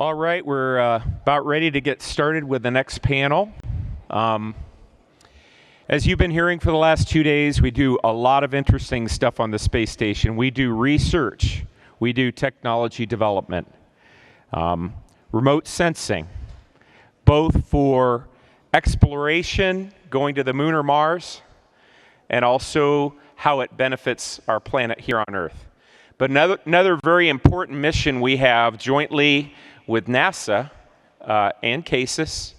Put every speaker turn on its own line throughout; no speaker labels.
All right, we're about ready to get started with the next panel. As you've been hearing for the last 2 days, we do a lot of interesting stuff on the space station. We do research, we do technology development, remote sensing, both for exploration, going to the moon or Mars, and also how it benefits our planet here on Earth. But another very important mission we have jointly with NASA and CASIS,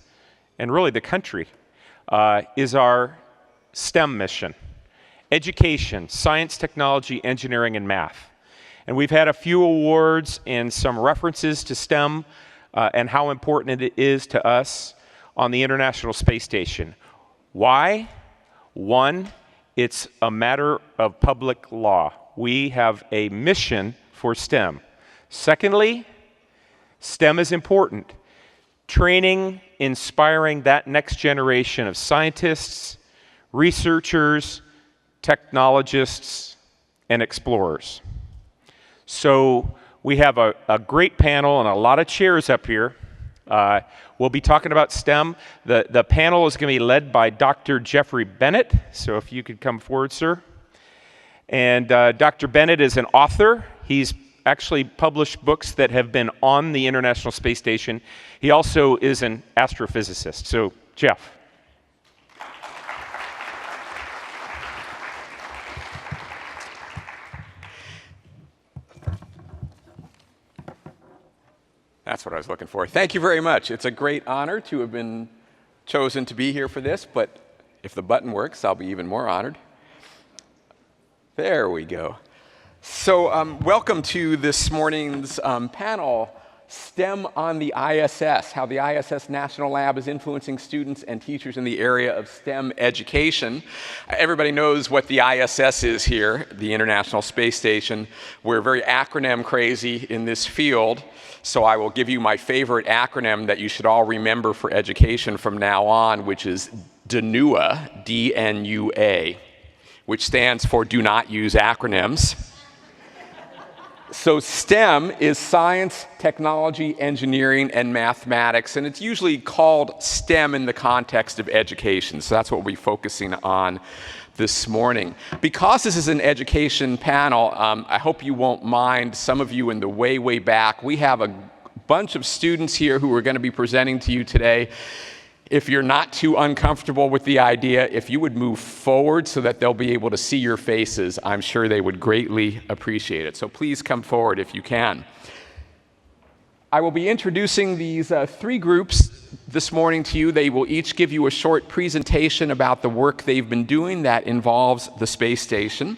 and really the country, is our STEM mission. Education, science, technology, engineering, and math. And we've had a few awards and some references to STEM and how important it is to us on the International Space Station. Why? One, it's a matter of public law. We have a mission for STEM. Secondly, STEM is important. Training, inspiring that next generation of scientists, researchers, technologists, and explorers. So we have a great panel and a lot of chairs up here. We'll be talking about STEM. The panel is going to be led by Dr. Jeffrey Bennett. So if you could come forward, sir. And Dr. Bennett is an author. He's actually published books that have been on the International Space Station. He also is an astrophysicist. So, Jeff.
That's what I was looking for. Thank you very much. It's a great honor to have been chosen to be here for this, but if the button works, I'll be even more honored. There we go. So welcome to this morning's panel, STEM on the ISS, how the ISS National Lab is influencing students and teachers in the area of STEM education. Everybody knows what the ISS is here, the International Space Station. We're very acronym crazy in this field, so I will give you my favorite acronym that you should all remember for education from now on, which is DNUA, D-N-U-A, which stands for Do Not Use Acronyms. So STEM is science, technology, engineering, and mathematics, and it's usually called STEM in the context of education, so that's what we'll be focusing on this morning. Because this is an education panel, I hope you won't mind, some of you in the way back, we have a bunch of students here who are going to be presenting to you today. If you're not too uncomfortable with the idea, if you would move forward so that they'll be able to see your faces, I'm sure they would greatly appreciate it. So please come forward if you can. I will be introducing these three groups this morning to you. They will each give you a short presentation about the work they've been doing that involves the space station.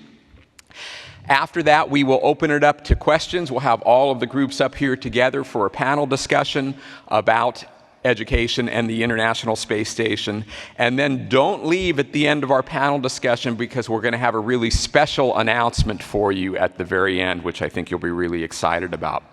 After that, we will open it up to questions. We'll have all of the groups up here together for a panel discussion about education and the International Space Station. And then don't leave at the end of our panel discussion because we're going to have a really special announcement for you at the very end, which I think you'll be really excited about.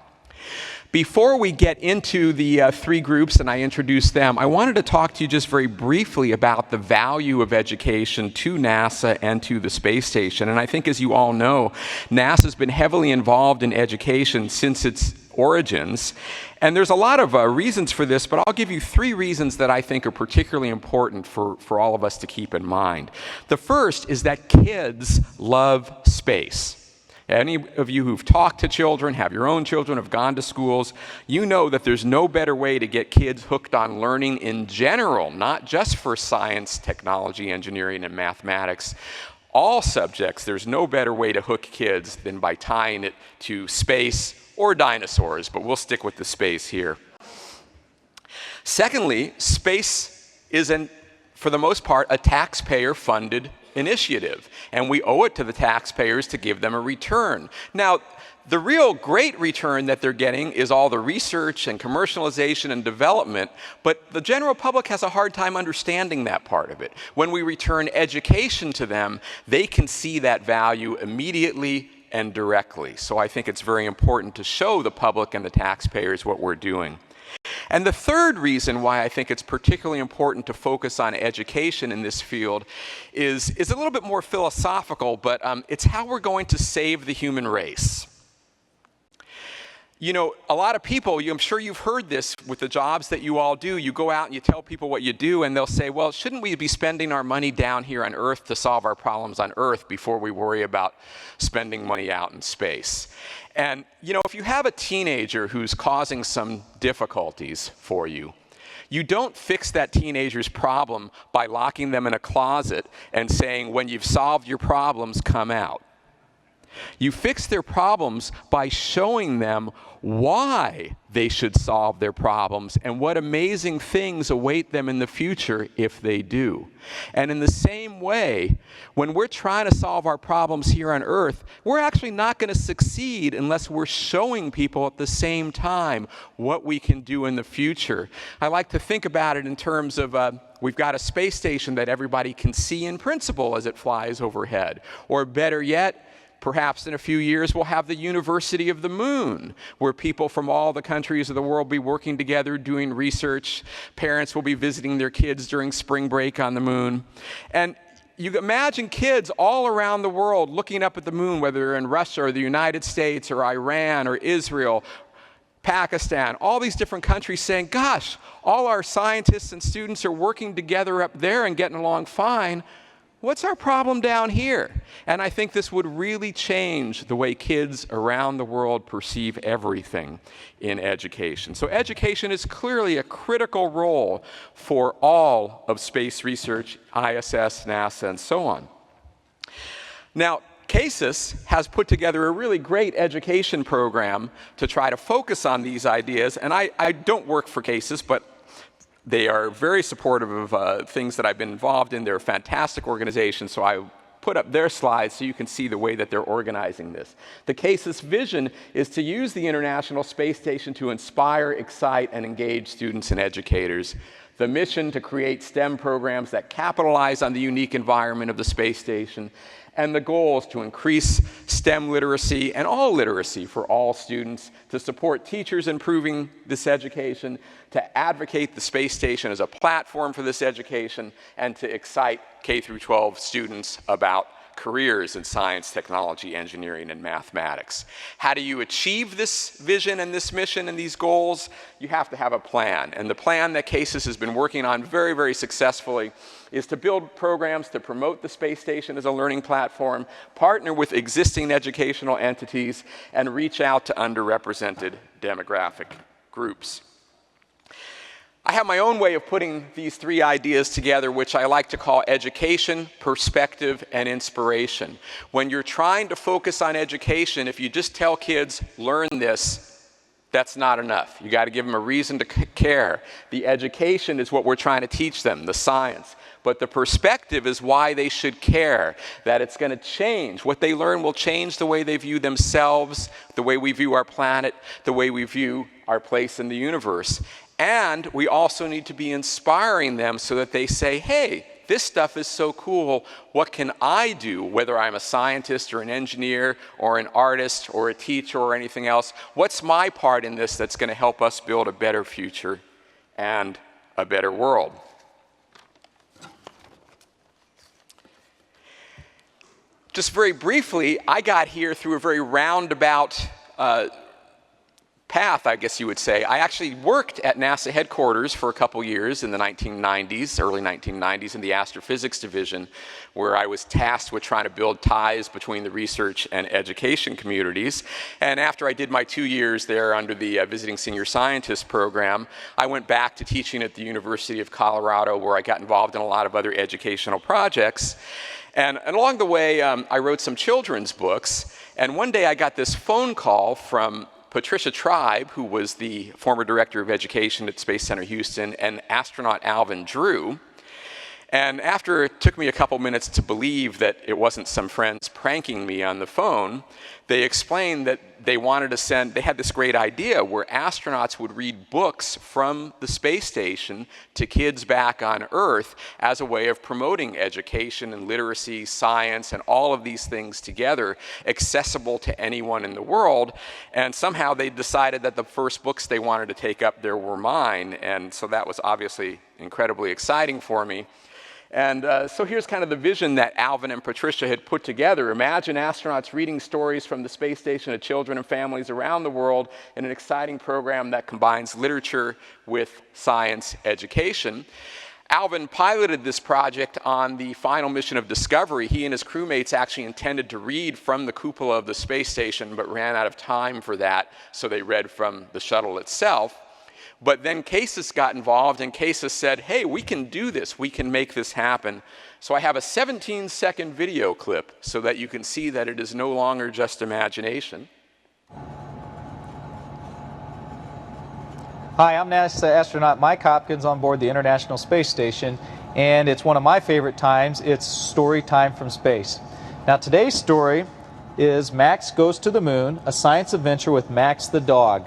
Before we get into the three groups and I introduce them, I wanted to talk to you just very briefly about the value of education to NASA and to the space station. And I think, as you all know, NASA's been heavily involved in education since its origins. And there's a lot of reasons for this, but I'll give you three reasons that I think are particularly important for all of us to keep in mind. The first is that kids love space. Any of you who've talked to children, have your own children, have gone to schools, you know that there's no better way to get kids hooked on learning in general, not just for science, technology, engineering, and mathematics. All subjects, there's no better way to hook kids than by tying it to space or dinosaurs, but we'll stick with the space here. Secondly, space is, for the most part, a taxpayer-funded initiative, and we owe it to the taxpayers to give them a return. Now, the real great return that they're getting is all the research and commercialization and development, but the general public has a hard time understanding that part of it. When we return education to them, they can see that value immediately and directly. So I think it's very important to show the public and the taxpayers what we're doing. And the third reason why I think it's particularly important to focus on education in this field is a little bit more philosophical, but it's how we're going to save the human race. You know, a lot of people, I'm sure you've heard this with the jobs that you all do. You go out and you tell people what you do, and they'll say, well, shouldn't we be spending our money down here on Earth to solve our problems on Earth before we worry about spending money out in space? And, you know, if you have a teenager who's causing some difficulties for you, you don't fix that teenager's problem by locking them in a closet and saying, when you've solved your problems, come out. You fix their problems by showing them why they should solve their problems and what amazing things await them in the future if they do. And in the same way, when we're trying to solve our problems here on Earth, we're actually not going to succeed unless we're showing people at the same time what we can do in the future. I like to think about it in terms of we've got a space station that everybody can see in principle as it flies overhead. Or better yet, perhaps in a few years, we'll have the University of the Moon, where people from all the countries of the world will be working together doing research. Parents will be visiting their kids during spring break on the moon. And you imagine kids all around the world looking up at the moon, whether they're in Russia or the United States or Iran or Israel, Pakistan, all these different countries saying, gosh, all our scientists and students are working together up there and getting along fine. What's our problem down here? And I think this would really change the way kids around the world perceive everything in education. So education is clearly a critical role for all of space research, ISS, NASA, and so on. Now, CASIS has put together a really great education program to try to focus on these ideas. And I don't work for CASIS, but they are very supportive of things that I've been involved in. They're a fantastic organization, so I put up their slides so you can see the way that they're organizing this. The CASIS vision is to use the International Space Station to inspire, excite, and engage students and educators. The mission to create STEM programs that capitalize on the unique environment of the space station, and the goal is to increase STEM literacy and all literacy for all students, to support teachers improving this education, to advocate the space station as a platform for this education, and to excite K-12 students about careers in science, technology, engineering, and mathematics. How do you achieve this vision and this mission and these goals? You have to have a plan. And the plan that CASIS has been working on very, very successfully is to build programs to promote the space station as a learning platform, partner with existing educational entities, and reach out to underrepresented demographic groups. I have my own way of putting these three ideas together, which I like to call education, perspective, and inspiration. When you're trying to focus on education, if you just tell kids, learn this, that's not enough. You got to give them a reason to care. The education is what we're trying to teach them, the science. But the perspective is why they should care, that it's going to change. What they learn will change the way they view themselves, the way we view our planet, the way we view our place in the universe. And we also need to be inspiring them so that they say, hey, this stuff is so cool, what can I do, whether I'm a scientist or an engineer or an artist or a teacher or anything else? What's my part in this that's going to help us build a better future and a better world? Just very briefly, I got here through a very roundabout path, I guess you would say. I actually worked at NASA headquarters for a couple years in the 1990s, early 1990s, in the astrophysics division, where I was tasked with trying to build ties between the research and education communities. And after I did my 2 years there under the Visiting Senior Scientist program, I went back to teaching at the University of Colorado, where I got involved in a lot of other educational projects. And along the way, I wrote some children's books. And one day I got this phone call from Patricia Tribe, who was the former director of education at Space Center Houston, and astronaut Alvin Drew. And after it took me a couple minutes to believe that it wasn't some friends pranking me on the phone, they explained that they wanted to send, they had this great idea where astronauts would read books from the space station to kids back on Earth as a way of promoting education and literacy, science, and all of these things together, accessible to anyone in the world. And somehow they decided that the first books they wanted to take up there were mine. And so that was obviously incredibly exciting for me. And so here's kind of the vision that Alvin and Patricia had put together. Imagine astronauts reading stories from the space station to children and families around the world in an exciting program that combines literature with science education. Alvin piloted this project on the final mission of Discovery. He and his crewmates actually intended to read from the cupola of the space station, but ran out of time for that, so they read from the shuttle itself. But then CASIS got involved, and CASIS said, hey, we can do this. We can make this happen. So I have a 17-second video clip so that you can see that it is no longer just imagination.
Hi, I'm NASA astronaut Mike Hopkins on board the International Space Station, and it's one of my favorite times. It's story time from space. Now, today's story is Max Goes to the Moon, a science adventure with Max the dog.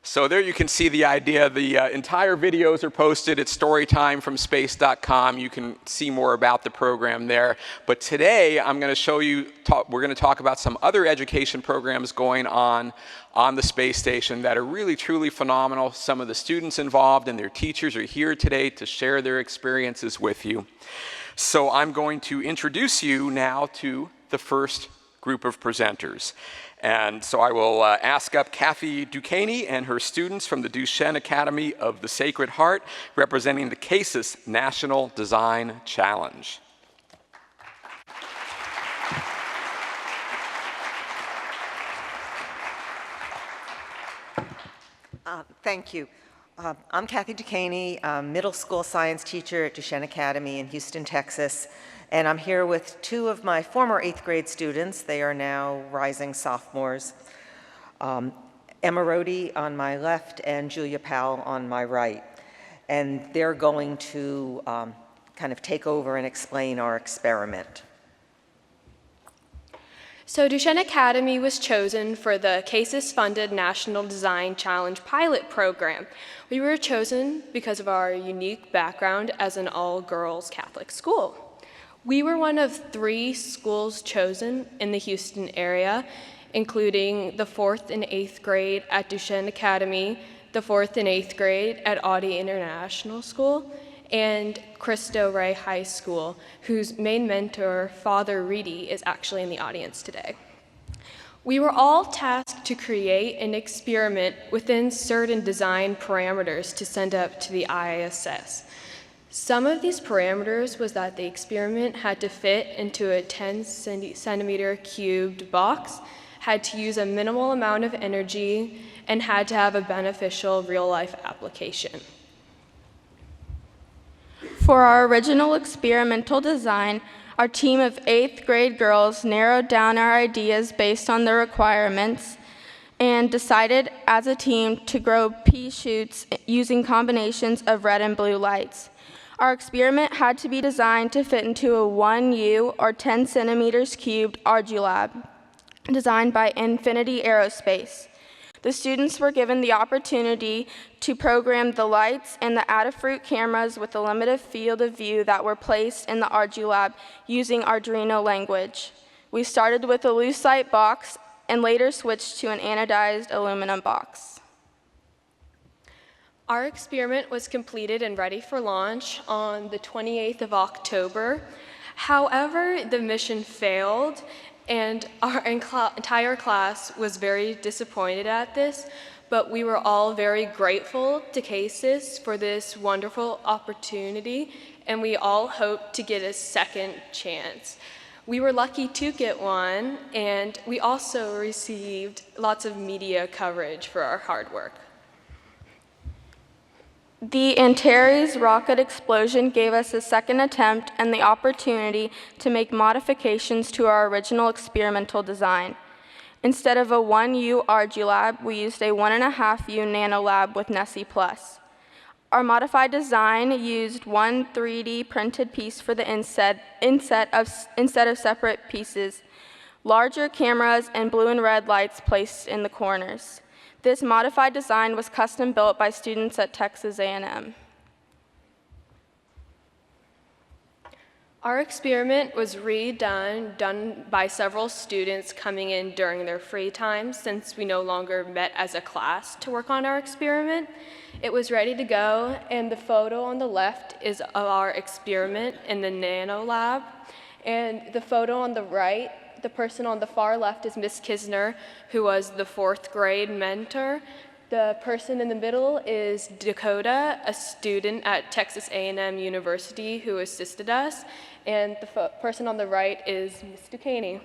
So there you can see the idea. The entire videos are posted at storytimefromspace.com. You can see more about the program there. But today I'm going to show you, we're going to talk about some other education programs going on the space station that are really truly phenomenal. Some of the students involved and their teachers are here today to share their experiences with you. So I'm going to introduce you now to the first group of presenters. And so I will ask up Kathy Duchan and her students from the Duchan Academy of the Sacred Heart, representing the CASIS National Design Challenge.
Thank you. I'm Kathy Duchan, middle school science teacher at Duchan Academy in Houston, Texas. And I'm here with two of my former 8th grade students. They are now rising sophomores. Emma Rohde on my left and Julia Powell on my right. And they're going to kind of take over and explain our experiment.
So Duchan Academy was chosen for the CASIS-funded National Design Challenge pilot program. We were chosen because of our unique background as an all-girls Catholic school. We were one of 3 schools chosen in the Houston area, including the 4th and 8th grade at Duchan Academy, the 4th and 8th grade at Audi International School, and Cristo Rey High School, whose main mentor, Father Reedy, is actually in the audience today. We were all tasked to create an experiment within certain design parameters to send up to the ISS. Some of these parameters was that the experiment had to fit into a 10 centimeter cubed box, had to use a minimal amount of energy, and had to have a beneficial real-life application.
For our original experimental design, our team of 8th grade girls narrowed down our ideas based on the requirements and decided as a team to grow pea shoots using combinations of red and blue lights. Our experiment had to be designed to fit into a 1U or 10 centimeters cubed Argilab, designed by Infinity Aerospace. The students were given the opportunity to program the lights and the Adafruit cameras with a limited field of view that were placed in the Argilab using Arduino language. We started with a lucite box and later switched to an anodized aluminum box.
Our experiment was completed and ready for launch on the 28th of October. However, the mission failed, and our entire class was very disappointed at this, but we were all very grateful to CASIS for this wonderful opportunity, and we all hoped to get a second chance. We were lucky to get one, and we also received lots of media coverage for our hard work.
The Antares rocket explosion gave us a second attempt and the opportunity to make modifications to our original experimental design. Instead of a 1U Argilab, we used a 1.5U NanoLab with Nessie Plus. Our modified design used one 3D printed piece for the instead of separate pieces, larger cameras, and blue and red lights placed in the corners. This modified design was custom built by students at Texas A&M.
Our experiment was done by several students coming in during their free time since we no longer met as a class to work on our experiment. It was ready to go, and the photo on the left is of our experiment in the Nano Lab. And the photo on the right, the person on the far left is Miss Kisner, who was the 4th grade mentor. The person in the middle is Dakota, a student at Texas A&M University who assisted us. And the person on the right is Ms. Duchan.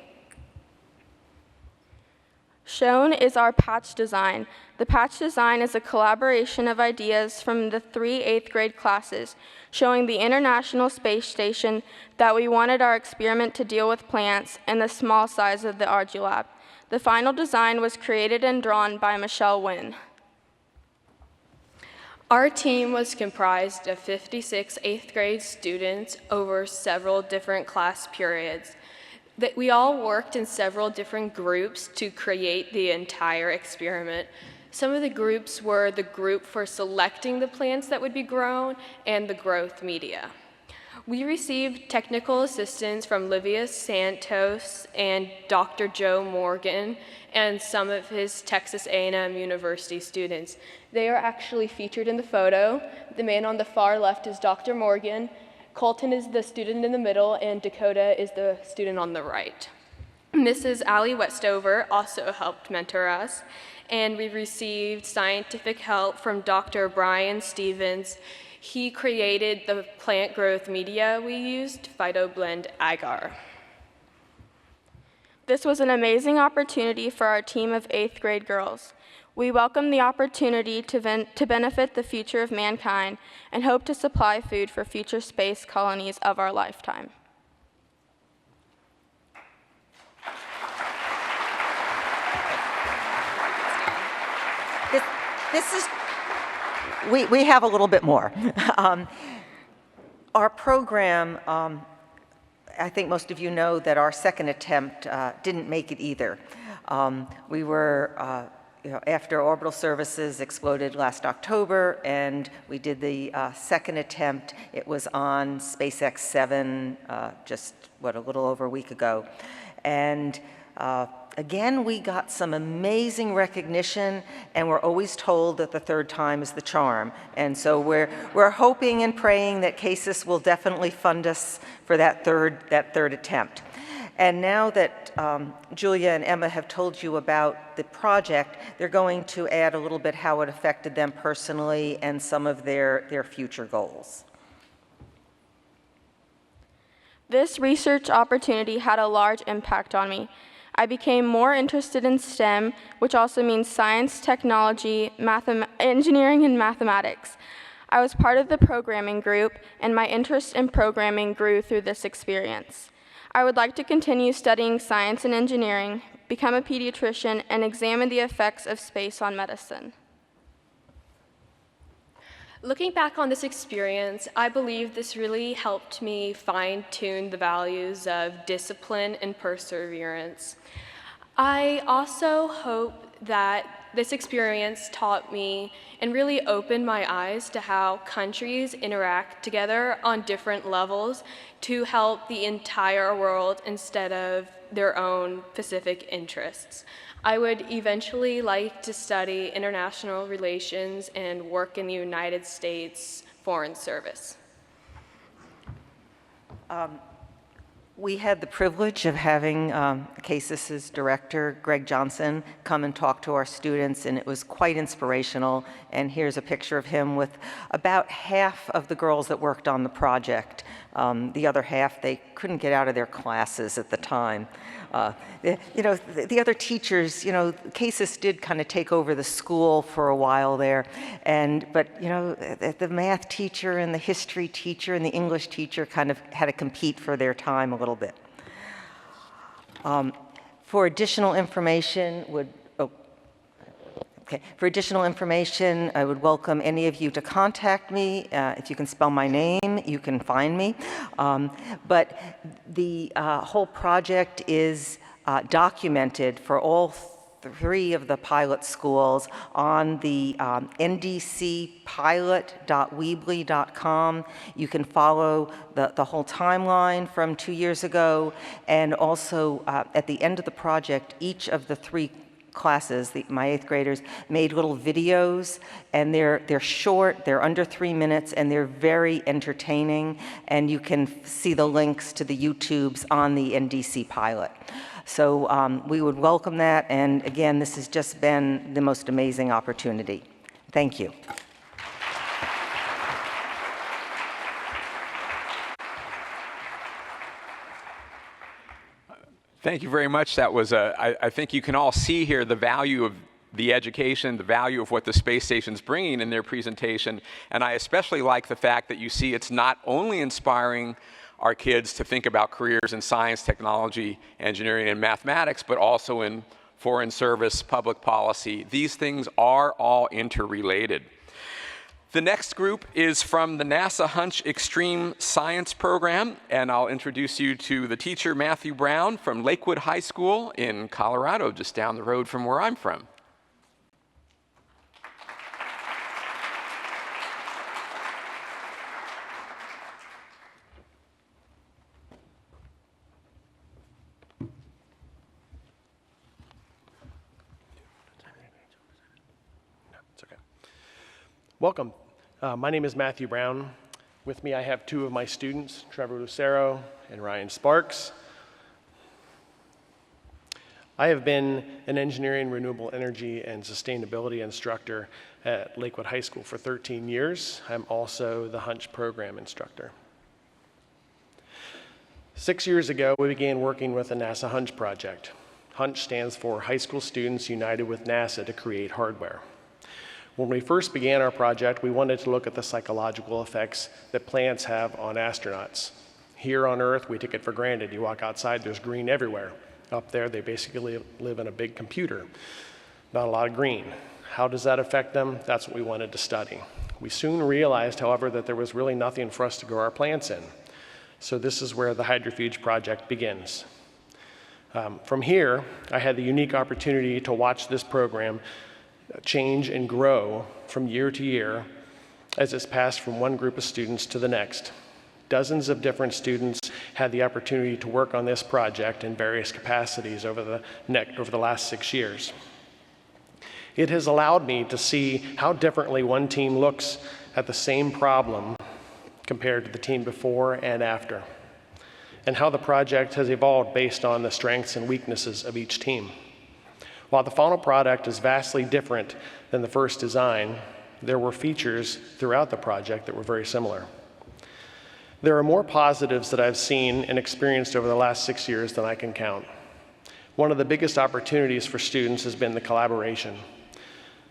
Shown is our patch design. The patch design is a collaboration of ideas from the 3 8th grade classes, showing the International Space Station that we wanted our experiment to deal with plants and the small size of the Argilab. The final design was created and drawn by Michelle Wynn.
Our team was comprised of 56 8th grade students over several different class periods. We all worked in several different groups to create the entire experiment. Some of the groups were the group for selecting the plants that would be grown and the growth media. We received technical assistance from Livia Santos and Dr. Joe Morgan and some of his Texas A&M University students. They are actually featured in the photo. The man on the far left is Dr. Morgan, Colton is the student in the middle, and Dakota is the student on the right. Mrs. Allie Westover also helped mentor us, and we received scientific help from Dr. Brian Stevens. He created the plant growth media we used, PhytoBlend Agar.
This was an amazing opportunity for our team of 8th grade girls. We welcome the opportunity to benefit the future of mankind and hope to supply food for future space colonies of our lifetime.
We have a little bit more. Our program, I think most of you know that our second attempt didn't make it either. We were, after orbital services exploded last October, and we did the second attempt. It was on SpaceX 7 just, a little over a week ago. And again, we got some amazing recognition, and we're always told that the third time is the charm. And so we're hoping and praying that CASIS will definitely fund us for that third attempt. And now that Julia and Emma have told you about the project, they're going to add a little bit how it affected them personally and some of their future goals.
This research opportunity had a large impact on me. I became more interested in STEM, which also means science, technology, engineering, and mathematics. I was part of the programming group, and my interest in programming grew through this experience. I would like to continue studying science and engineering, become a pediatrician, and examine the effects of space on medicine.
Looking back on this experience, I believe this really helped me fine-tune the values of discipline and perseverance. I also hope that this experience taught me and really opened my eyes to how countries interact together on different levels to help the entire world instead of their own specific interests. I would eventually like to study international relations and work in the United States Foreign Service.
We had the privilege of having CASIS's director, Greg Johnson, come and talk to our students, and it was quite inspirational. And here's a picture of him with about half of the girls that worked on the project. The other half, they couldn't get out of their classes at the time. The other teachers, CASIS did kind of take over the school for a while there, but the math teacher and the history teacher and the English teacher kind of had to compete for their time a little bit. For additional information, I would welcome any of you to contact me. If you can spell my name, you can find me. But the whole project is documented for all 3 of the pilot schools on the ndcpilot.weebly.com. You can follow the whole timeline from 2 years ago, and also at the end of the project, each of the 3 classes, my 8th graders, made little videos, and they're short, they're under 3 minutes, and they're very entertaining, and you can see the links to the YouTubes on the NDC pilot. So we would welcome that, and again, this has just been the most amazing opportunity. Thank you.
Thank you very much. That was, I think you can all see here the value of the education, the value of what the space station's bringing in their presentation. And I especially like the fact that you see it's not only inspiring our kids to think about careers in science, technology, engineering, and mathematics, but also in foreign service, public policy. These things are all interrelated. The next group is from the NASA HUNCH Extreme Science Program, and I'll introduce you to the teacher, Matthew Brown, from Lakewood High School in Colorado, just down the road from where I'm from.
Welcome. My name is Matthew Brown. With me, I have 2 of my students, Trevor Lucero and Ryan Sparks. I have been an engineering, renewable energy, and sustainability instructor at Lakewood High School for 13 years. I'm also the HUNCH program instructor. 6 years ago, we began working with the NASA HUNCH project. HUNCH stands for High School Students United with NASA to Create Hardware. When we first began our project, we wanted to look at the psychological effects that plants have on astronauts. Here on Earth, we take it for granted. You walk outside, there's green everywhere. Up there, they basically live in a big computer. Not a lot of green. How does that affect them? That's what we wanted to study. We soon realized, however, that there was really nothing for us to grow our plants in. So this is where the Hydrofuge project begins. From here, I had the unique opportunity to watch this program change and grow from year to year as it's passed from one group of students to the next. Dozens of different students had the opportunity to work on this project in various capacities over the last 6 years. It has allowed me to see how differently one team looks at the same problem compared to the team before and after, and how the project has evolved based on the strengths and weaknesses of each team. While the final product is vastly different than the first design, there were features throughout the project that were very similar. There are more positives that I've seen and experienced over the last 6 years than I can count. One of the biggest opportunities for students has been the collaboration.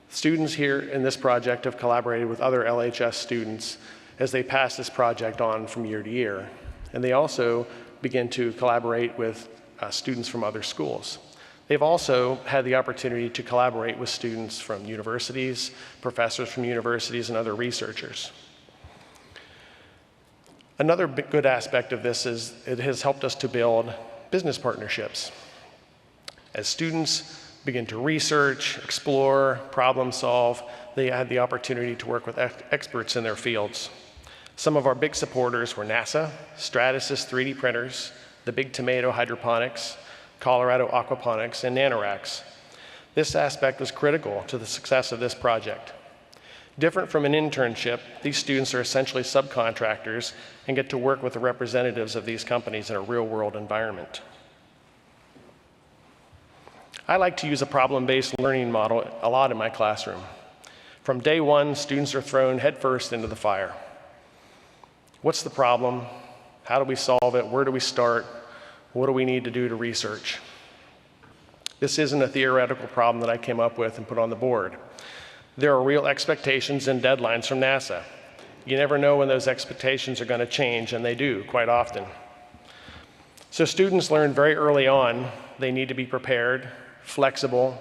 Students here in this project have collaborated with other LHS students as they pass this project on from year to year. And they also begin to collaborate with students from other schools. They've also had the opportunity to collaborate with students from universities, professors from universities, and other researchers. Another good aspect of this is it has helped us to build business partnerships. As students begin to research, explore, problem solve, they had the opportunity to work with experts in their fields. Some of our big supporters were NASA, Stratasys 3D printers, the Big Tomato Hydroponics, Colorado Aquaponics, and Nanoracks. This aspect was critical to the success of this project. Different from an internship, these students are essentially subcontractors and get to work with the representatives of these companies in a real-world environment. I like to use a problem-based learning model a lot in my classroom. From day one, students are thrown headfirst into the fire. What's the problem? How do we solve it? Where do we start? What do we need to do to research? This isn't a theoretical problem that I came up with and put on the board. There are real expectations and deadlines from NASA. You never know when those expectations are going to change, and they do quite often. So students learn very early on they need to be prepared, flexible,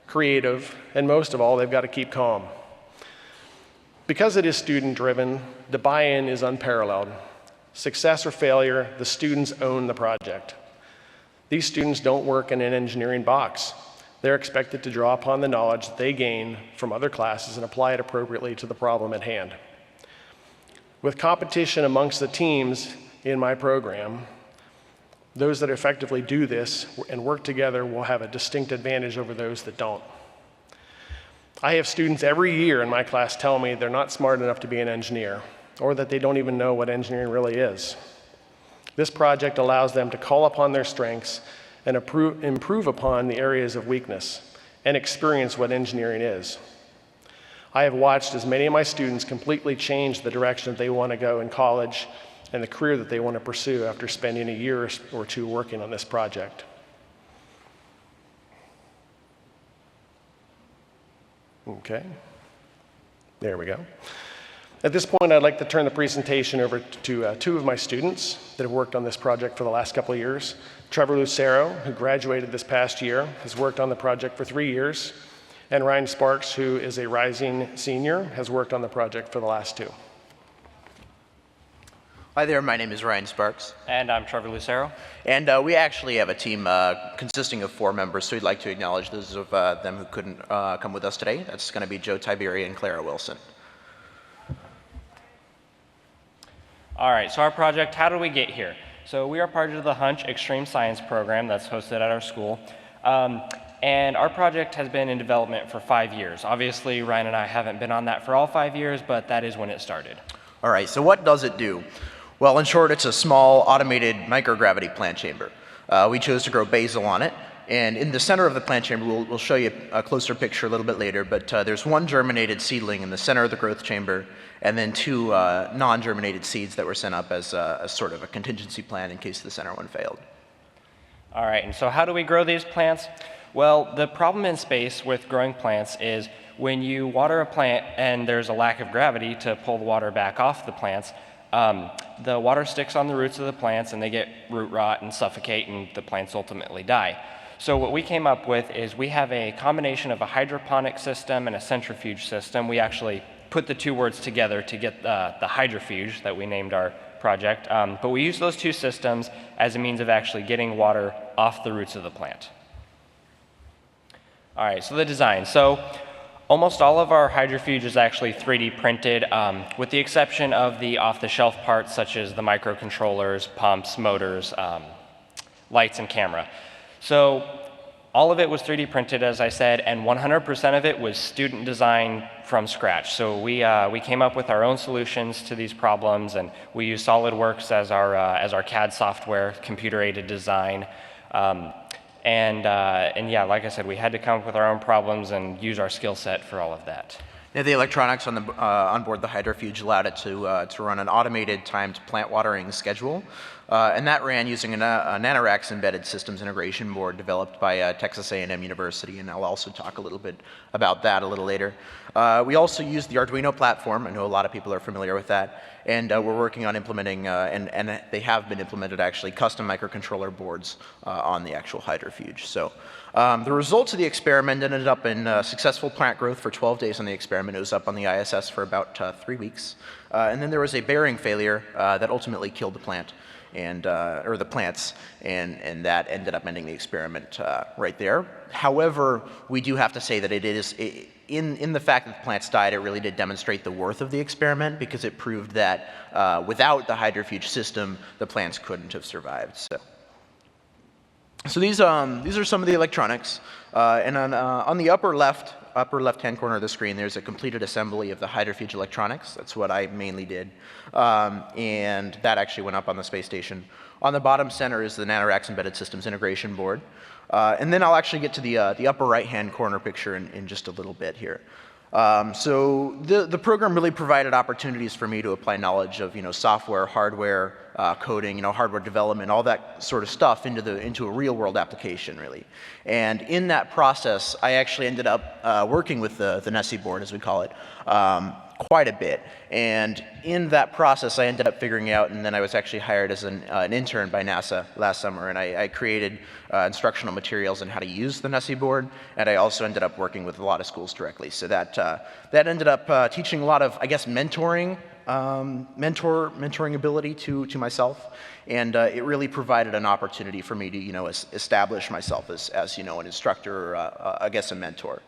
creative, and most of all, they've got to keep calm. Because it is student-driven, the buy-in is unparalleled. Success or failure, the students own the project. These students don't work in an engineering box. they're expected to draw upon the knowledge that they gain from other classes and apply it appropriately to the problem at hand. With competition amongst the teams in my program, those that effectively do this and work together will have a distinct advantage over those that don't. I have students every year in my class tell me they're not smart enough to be an engineer, or that they don't even know what engineering really is. This project allows them to call upon their strengths and improve upon the areas of weakness and experience what engineering is. I have watched as many of my students completely change the direction that they want to go in college and the career that they want to pursue after spending a year or two working on this project. Okay, there we go. At this point, I'd like to turn the presentation over to two of my students that have worked on this project for the last couple of years. Trevor Lucero, who graduated this past year, has worked on the project for 3 years, and Ryan Sparks, who is a rising senior, has worked on the project for the last 2.
Hi there, my name is Ryan Sparks.
And I'm Trevor Lucero.
And we actually have a team consisting of 4 members, so we'd like to acknowledge those of them who couldn't come with us today. That's going to be Joe Tiberi and Clara Wilson.
All right, so our project, how did we get here? So we are part of the HUNCH Extreme Science program that's hosted at our school. And our project has been in development for 5 years. Obviously, Ryan and I haven't been on that for all 5 years, but that is when it started.
All right, so what does it do? Well, in short, it's a small automated microgravity plant chamber. We chose to grow basil on it. And in the center of the plant chamber, we'll show you a closer picture a little bit later, but there's 1 germinated seedling in the center of the growth chamber, and then 2 non-germinated seeds that were sent up as sort of a contingency plan in case the center one failed.
All right, and so how do we grow these plants? Well, the problem in space with growing plants is when you water a plant and there's a lack of gravity to pull the water back off the plants, the water sticks on the roots of the plants and they get root rot and suffocate and the plants ultimately die. So what we came up with is we have a combination of a hydroponic system and a centrifuge system. We actually put the 2 words together to get the hydrofuge that we named our project. But we use those 2 systems as a means of actually getting water off the roots of the plant. All right, so the design. So almost all of our hydrofuge is actually 3D printed, with the exception of the off-the-shelf parts such as the microcontrollers, pumps, motors, lights, and camera. So all of it was 3D printed, as I said, and 100% of it was student design from scratch. So we came up with our own solutions to these problems, and we use SolidWorks as our CAD software, computer-aided design. And yeah, like I said, we had to come up with our own problems and use our skill set for all of that.
Now, the electronics on board the hydrofuge allowed it to run an automated timed plant watering schedule, and that ran using a NanoRacks embedded systems integration board developed by Texas A&M University, and I'll also talk a little bit about that a little later. We also used the Arduino platform. I know a lot of people are familiar with that, and we're working on implementing, and they have been implemented actually, custom microcontroller boards on the actual hydrofuge. So the results of the experiment ended up in successful plant growth for 12 days on the experiment. It was up on the ISS for about 3 weeks. And then there was a bearing failure that ultimately killed the plant, or the plants, and that ended up ending the experiment right there. However, we do have to say that in the fact that the plants died, it really did demonstrate the worth of the experiment, because it proved that without the hydrofuge system, the plants couldn't have survived. So these are some of the electronics, and on the upper left-hand corner of the screen, there's a completed assembly of the hydrofuge electronics. That's what I mainly did, and that actually went up on the space station. On the bottom center is the NanoRacks embedded systems integration board, and then I'll actually get to the upper right-hand corner picture in just a little bit here. So the program really provided opportunities for me to apply knowledge of software, hardware, coding, hardware development, all that sort of stuff into a real-world application, really. And in that process, I actually ended up working with the NESI board, as we call it, quite a bit. And in that process, I ended up figuring out, and then I was actually hired as an intern by NASA last summer, and I created instructional materials on how to use the NESI board, and I also ended up working with a lot of schools directly. So that ended up teaching a lot of, I guess, mentoring ability to myself, and it really provided an opportunity for me to establish myself as an instructor, or I guess a mentor.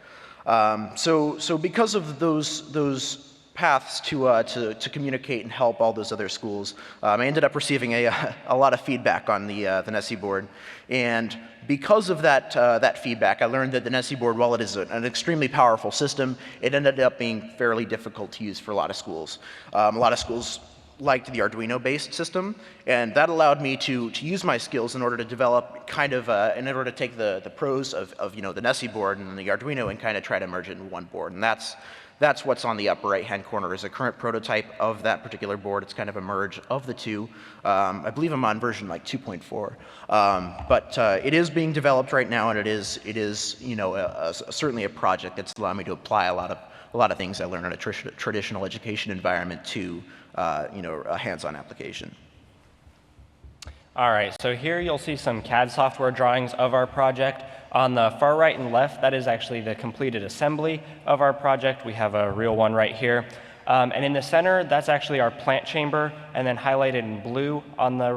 So because of those paths to communicate and help all those other schools, I ended up receiving a lot of feedback on the NESI board, and because of that feedback, I learned that the NESI board, while it is an extremely powerful system, it ended up being fairly difficult to use for a lot of schools. A lot of schools liked the Arduino-based system, and that allowed me to use my skills in order to develop in order to take the pros of the NESI board and the Arduino and kind of try to merge it in one board. And that's what's on the upper right-hand corner is a current prototype of that particular board. It's kind of a merge of the two. I believe I'm on version like 2.4, but it is being developed right now, and it is certainly a project that's allowed me to apply a lot of things I learned in a traditional education environment to a hands-on application.
All right, so here you'll see some CAD software drawings of our project. On the far right and left, that is actually the completed assembly of our project. We have a real one right here. And in the center, that's actually our plant chamber, and then highlighted in blue on the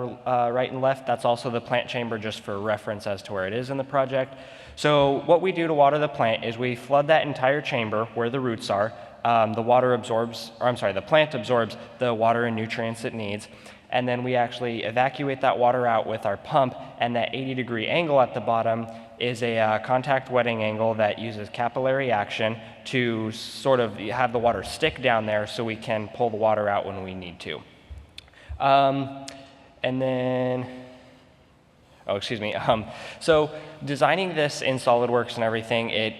right and left, that's also the plant chamber, just for reference as to where it is in the project. So what we do to water the plant is we flood that entire chamber where the roots are. The plant absorbs the water and nutrients it needs, and then we actually evacuate that water out with our pump, and that 80-degree angle at the bottom is a contact wetting angle that uses capillary action to sort of have the water stick down there so we can pull the water out when we need to. So designing this in SolidWorks and everything, it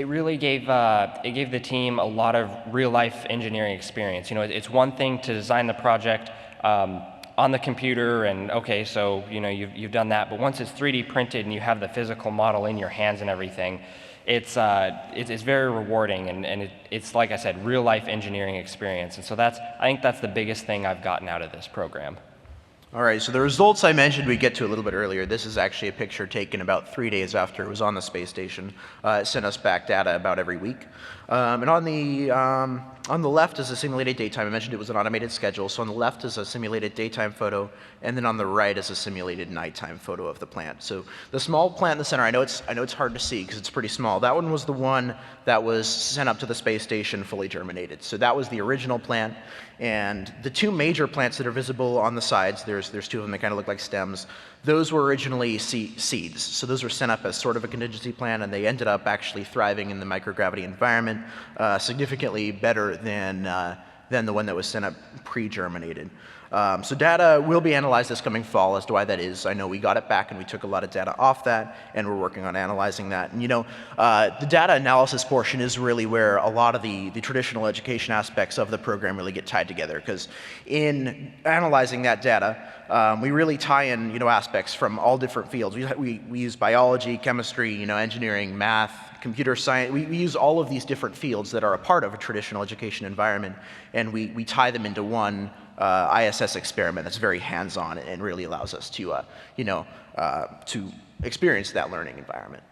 really gave the team a lot of real-life engineering experience. It's one thing to design the project on the computer, and okay, so you've done that. But once it's 3D printed and you have the physical model in your hands and everything, it's very rewarding, and it's like I said, real-life engineering experience. And so I think that's the biggest thing I've gotten out of this program.
All right, so the results I mentioned we get to a little bit earlier. This is actually a picture taken about 3 days after it was on the space station. It sent us back data about every week. And on the left is a simulated daytime. I mentioned it was an automated schedule. So on the left is a simulated daytime photo, and then on the right is a simulated nighttime photo of the plant. So the small plant in the center, I know it's hard to see because it's pretty small. That one was the one that was sent up to the space station fully germinated. So that was the original plant. And the two major plants that are visible on the sides, there's two of them that kind of look like stems. Those were originally seeds. So those were sent up as sort of a contingency plant, and they ended up actually thriving in the microgravity environment significantly better than the one that was sent up pre-germinated. So data will be analyzed this coming fall as to why that is. I know we got it back and we took a lot of data off that, and we're working on analyzing that. And the data analysis portion is really where a lot of the traditional education aspects of the program really get tied together, because in analyzing that data, we really tie in aspects from all different fields. We use biology, chemistry, engineering, math, computer science. We use all of these different fields that are a part of a traditional education environment, and we tie them into one ISS experiment that's very hands-on and really allows us to experience that learning environment.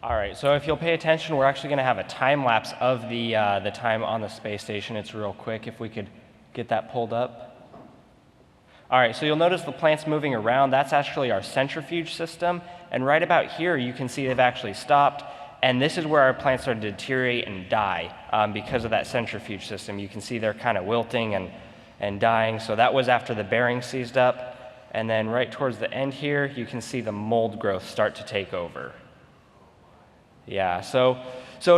All right, so if you'll pay attention, we're actually going to have a time lapse of the time on the space station. It's real quick. If we could get that pulled up. All right, so you'll notice the plant's moving around. That's actually our centrifuge system. And right about here, you can see they've actually stopped. And this is where our plants start to deteriorate and die because of that centrifuge system. You can see they're kind of wilting and dying. So that was after the bearing seized up. And then right towards the end here, you can see the mold growth start to take over. Yeah, so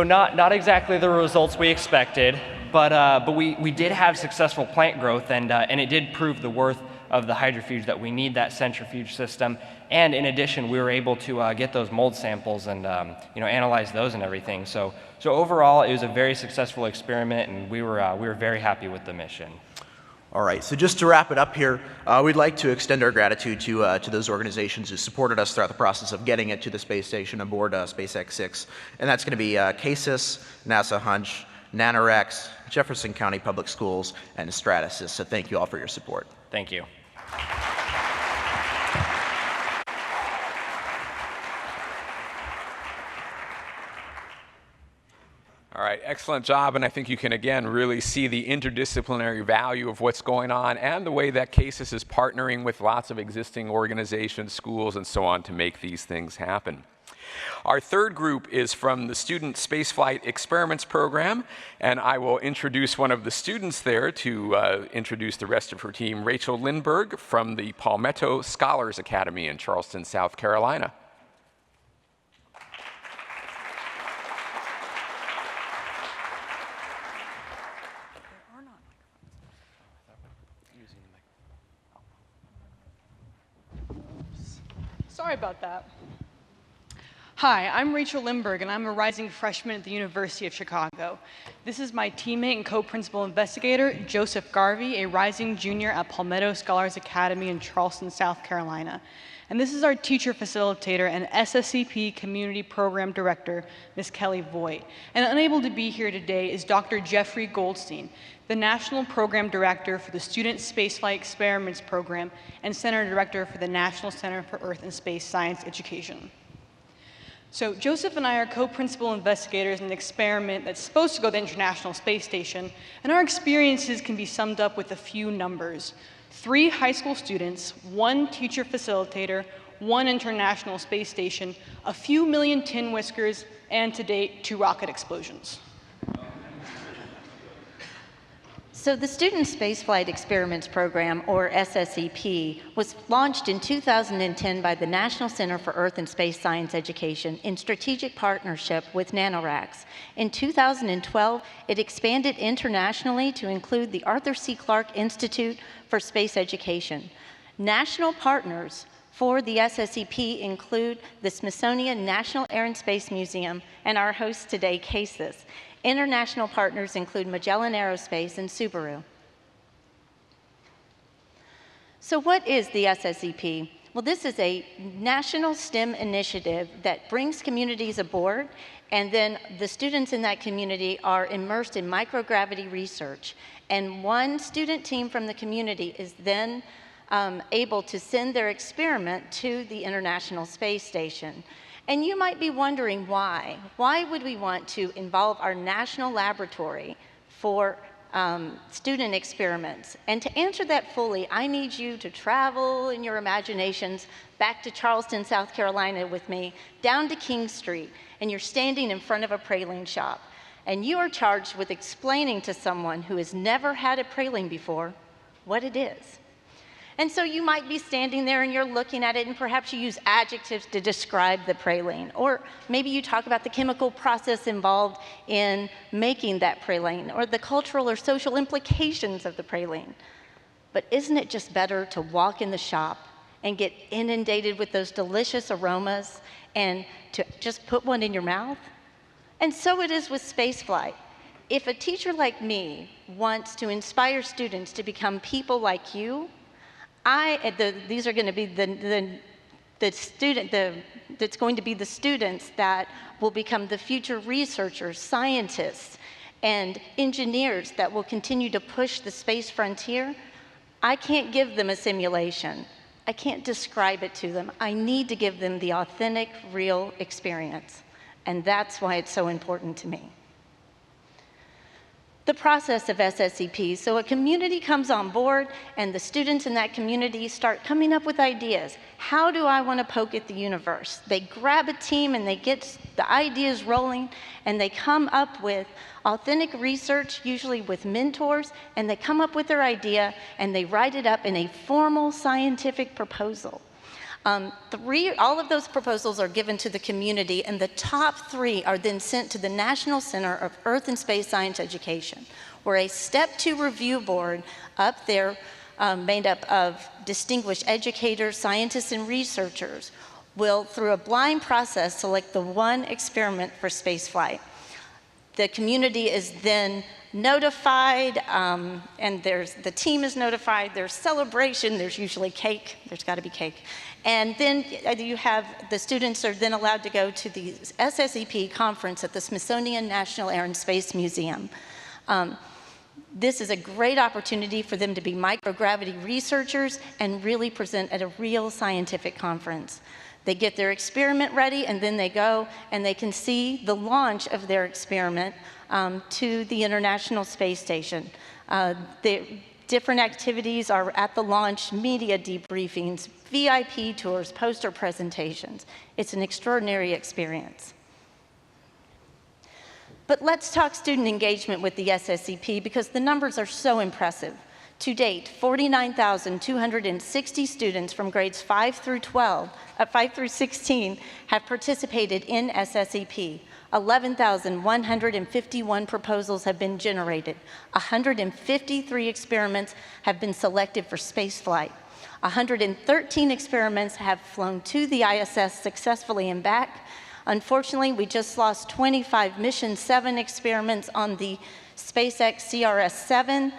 not exactly the results we expected, but we did have successful plant growth, and it did prove the worth of the hydrofuge, that we need that centrifuge system. And in addition, we were able to get those mold samples and analyze those and everything. So overall, it was a very successful experiment, and we were very happy with the mission.
All right, so just to wrap it up here, we'd like to extend our gratitude to those organizations who supported us throughout the process of getting it to the space station aboard SpaceX 6. And that's going to be CASIS, NASA HUNCH, NanoRacks, Jefferson County Public Schools, and Stratasys. So thank you all for your support.
Thank you.
All right, excellent job, and I think you can again really see the interdisciplinary value of what's going on and the way that CASIS is partnering with lots of existing organizations, schools, and so on to make these things happen. Our third group is from the Student Spaceflight Experiments Program, and I will introduce one of the students there to introduce the rest of her team, Rachel Lindberg from the Palmetto Scholars Academy in Charleston, South Carolina.
Sorry about that. Hi, I'm Rachel Lindberg, and I'm a rising freshman at the University of Chicago. This is my teammate and co-principal investigator, Joseph Garvey, a rising junior at Palmetto Scholars Academy in Charleston, South Carolina. And this is our teacher facilitator and SSCP Community Program Director, Ms. Kelly Voigt. And unable to be here today is Dr. Jeffrey Goldstein, the National Program Director for the Student Spaceflight Experiments Program and Center Director for the National Center for Earth and Space Science Education. So Joseph and I are co-principal investigators in an experiment that's supposed to go to the International Space Station, and our experiences can be summed up with a few numbers. 3 high school students, 1 teacher facilitator, 1 international space station, a few million tin whiskers, and to date, 2 rocket explosions.
So the Student Spaceflight Experiments Program, or SSEP, was launched in 2010 by the National Center for Earth and Space Science Education in strategic partnership with NanoRacks. In 2012, it expanded internationally to include the Arthur C. Clarke Institute for Space Education. National partners for the SSEP include the Smithsonian National Air and Space Museum and our host today, CASIS. International partners include Magellan Aerospace and Subaru. So what is the SSEP? Well, this is a national STEM initiative that brings communities aboard, and then the students in that community are immersed in microgravity research. And one student team from the community is then able to send their experiment to the International Space Station. And you might be wondering why. Why would we want to involve our national laboratory for student experiments? And to answer that fully, I need you to travel in your imaginations back to Charleston, South Carolina with me, down to King Street, and you're standing in front of a praline shop. And you are charged with explaining to someone who has never had a praline before what it is. And so you might be standing there and you're looking at it, and perhaps you use adjectives to describe the praline. Or maybe you talk about the chemical process involved in making that praline, or the cultural or social implications of the praline. But isn't it just better to walk in the shop and get inundated with those delicious aromas and to just put one in your mouth? And so it is with spaceflight. If a teacher like me wants to inspire students to become people like you, these are going to be that's going to be the students that will become the future researchers, scientists, and engineers that will continue to push the space frontier. I can't give them a simulation. I can't describe it to them. I need to give them the authentic, real experience. And that's why it's so important to me. The process of SSEP. So a community comes on board, and the students in that community start coming up with ideas. How do I want to poke at the universe? They grab a team and they get the ideas rolling, and they come up with authentic research, usually with mentors, and they come up with their idea and they write it up in a formal scientific proposal. All of those proposals are given to the community, and the top 3 are then sent to the National Center of Earth and Space Science Education, where a Step 2 review board up there, made up of distinguished educators, scientists, and researchers, will, through a blind process, select the one experiment for spaceflight. The community is then notified, and the team is notified. There's celebration. There's usually cake. There's got to be cake. And then the students are then allowed to go to the SSEP conference at the Smithsonian National Air and Space Museum. This is a great opportunity for them to be microgravity researchers and really present at a real scientific conference. They get their experiment ready, and then they go and they can see the launch of their experiment to the International Space Station. The different activities are at the launch: media debriefings, VIP tours, poster presentations. It's an extraordinary experience. But let's talk student engagement with the SSEP, because the numbers are so impressive. To date, 49,260 students from grades 5 through 16 have participated in SSEP. 11,151 proposals have been generated. 153 experiments have been selected for spaceflight. 113 experiments have flown to the ISS successfully and back. Unfortunately, we just lost 25 Mission 7 experiments on the SpaceX CRS-7,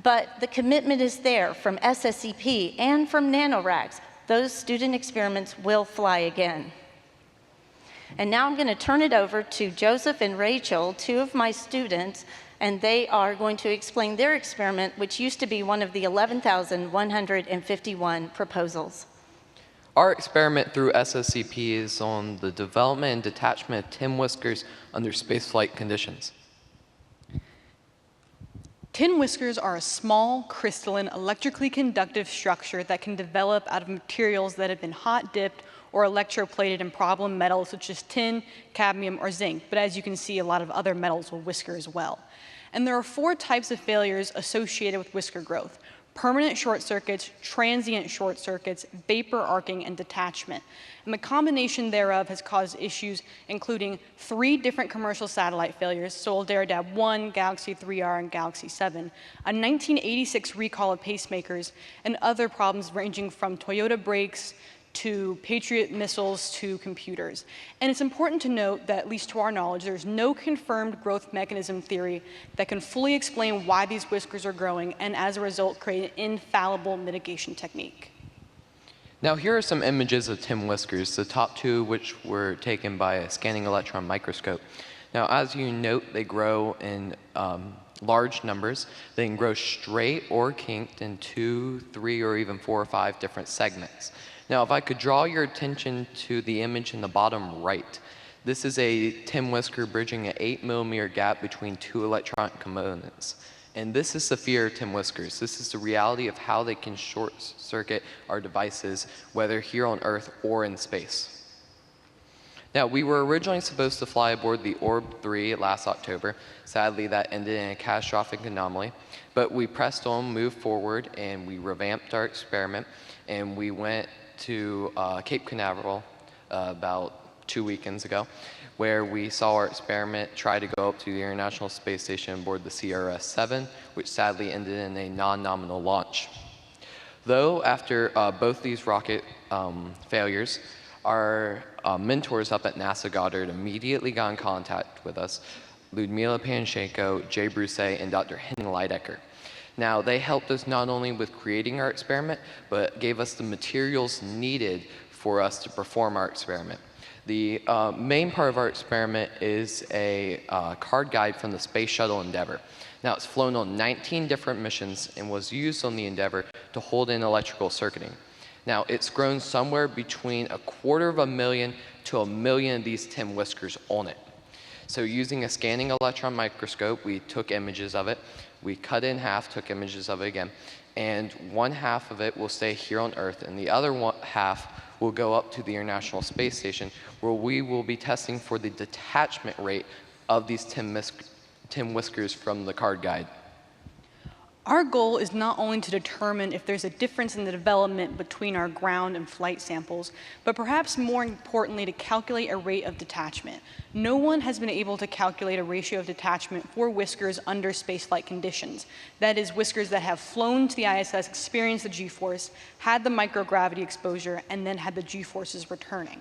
but the commitment is there from SSEP and from NanoRacks. Those student experiments will fly again. And now I'm going to turn it over to Joseph and Rachel, two of my students, and they are going to explain their experiment, which used to be one of the 11,151 proposals.
Our experiment through SSEP is on the development and detachment of tin whiskers under spaceflight conditions.
Tin whiskers are a small, crystalline, electrically conductive structure that can develop out of materials that have been hot dipped or electroplated in problem metals such as tin, cadmium, or zinc. But as you can see, a lot of other metals will whisker as well. And there are 4 types of failures associated with whisker growth: permanent short circuits, transient short circuits, vapor arcing, and detachment. And the combination thereof has caused issues including 3 different commercial satellite failures, Solarab 1, Galaxy 3R, and Galaxy 7, a 1986 recall of pacemakers, and other problems ranging from Toyota brakes to Patriot missiles to computers. And it's important to note that, at least to our knowledge, there's no confirmed growth mechanism theory that can fully explain why these whiskers are growing and, as a result, create an infallible mitigation technique.
Now here are some images of tin whiskers, the top 2 which were taken by a scanning electron microscope. Now as you note, they grow in large numbers. They can grow straight or kinked in 2, 3, or even 4 or 5 different segments. Now, if I could draw your attention to the image in the bottom right, this is a tin whisker bridging an 8mm gap between 2 electronic components. And this is the fear of tin whiskers. This is the reality of how they can short circuit our devices, whether here on Earth or in space. Now, we were originally supposed to fly aboard the Orb 3 last October. Sadly, that ended in a catastrophic anomaly. But we pressed on, moved forward, and we revamped our experiment, and we went to Cape Canaveral about 2 weekends ago, where we saw our experiment try to go up to the International Space Station aboard the CRS-7, which sadly ended in a non-nominal launch. Though, after both these rocket failures, our mentors up at NASA Goddard immediately got in contact with us, Ludmila Panshenko, Jay Broussais, and Dr. Henning Leidecker. Now, they helped us not only with creating our experiment, but gave us the materials needed for us to perform our experiment. The main part of our experiment is a card guide from the Space Shuttle Endeavour. Now, it's flown on 19 different missions and was used on the Endeavour to hold in electrical circuiting. Now, it's grown somewhere between 250,000 to 1 million of these tin whiskers on it. So using a scanning electron microscope, we took images of it. We cut it in half, took images of it again, and 1/2 of it will stay here on Earth, and the other 1/2 will go up to the International Space Station, where we will be testing for the detachment rate of these tin whiskers from the card guide.
Our goal is not only to determine if there's a difference in the development between our ground and flight samples, but perhaps more importantly, to calculate a rate of detachment. No one has been able to calculate a ratio of detachment for whiskers under spaceflight conditions. That is, whiskers that have flown to the ISS, experienced the G-force, had the microgravity exposure, and then had the G-forces returning.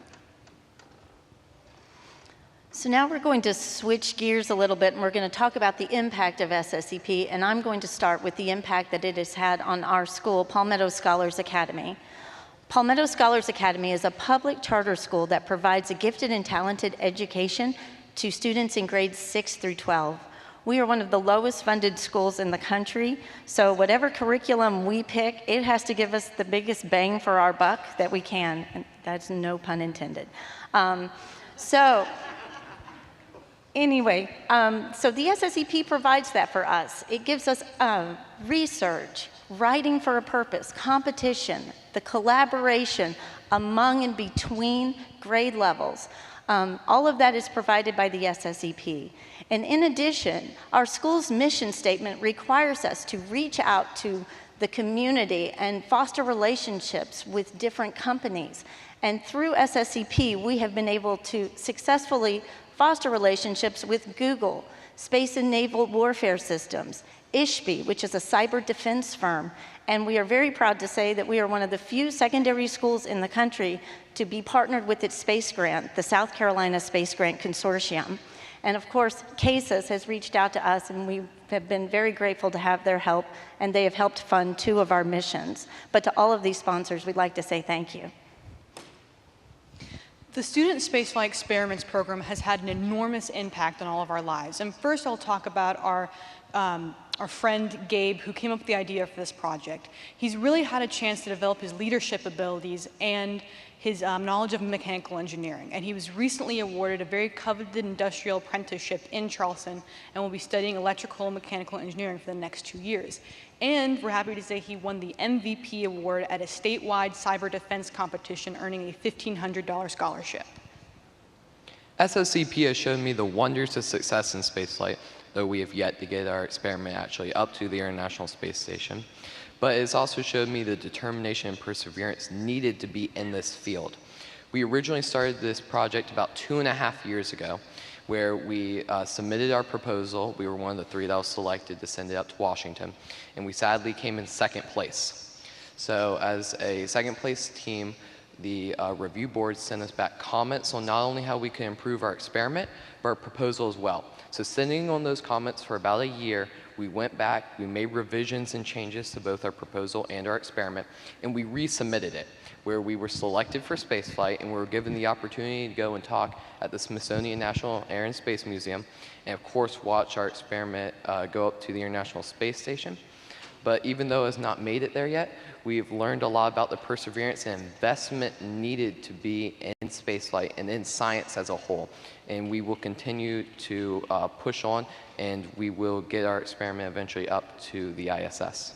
So now we're going to switch gears a little bit, and we're going to talk about the impact of SSEP, and I'm going to start with the impact that it has had on our school, Palmetto Scholars Academy. Palmetto Scholars Academy is a public charter school that provides a gifted and talented education to students in grades 6 through 12. We are one of the lowest funded schools in the country, so whatever curriculum we pick, it has to give us the biggest bang for our buck that we can, and that's no pun intended. Anyway, so the SSEP provides that for us. It gives us research, writing for a purpose, competition, the collaboration among and between grade levels. All of that is provided by the SSEP. And in addition, our school's mission statement requires us to reach out to the community and foster relationships with different companies. And through SSEP, we have been able to successfully foster relationships with Google, Space and Naval Warfare Systems, ISHB, which is a cyber defense firm, and we are very proud to say that we are one of the few secondary schools in the country to be partnered with its space grant, the South Carolina Space Grant Consortium. And of course, CASIS has reached out to us, and we have been very grateful to have their help, and they have helped fund 2 of our missions. But to all of these sponsors, we'd like to say thank you.
The Student Spaceflight Experiments program has had an enormous impact on all of our lives. And first I'll talk about our friend Gabe, who came up with the idea for this project. He's really had a chance to develop his leadership abilities and his knowledge of mechanical engineering. And he was recently awarded a very coveted industrial apprenticeship in Charleston and will be studying electrical and mechanical engineering for the next 2 years. And we're happy to say he won the MVP award at a statewide cyber defense competition, earning a $1,500 scholarship.
SSEP has shown me the wonders of success in spaceflight, though we have yet to get our experiment actually up to the International Space Station. But it's also showed me the determination and perseverance needed to be in this field. We originally started this project about 2.5 years ago, where we submitted our proposal. We were one of the 3 that was selected to send it up to Washington, and we sadly came in 2nd place. So as a 2nd place team, the review board sent us back comments on not only how we could improve our experiment, but our proposal as well. So sitting on those comments for about a year, we went back, we made revisions and changes to both our proposal and our experiment, and we resubmitted it, where we were selected for spaceflight and we were given the opportunity to go and talk at the Smithsonian National Air and Space Museum, and of course watch our experiment go up to the International Space Station. But even though it's not made it there yet, we've learned a lot about the perseverance and investment needed to be in spaceflight and in science as a whole. And we will continue to push on, and we will get our experiment eventually up to the ISS.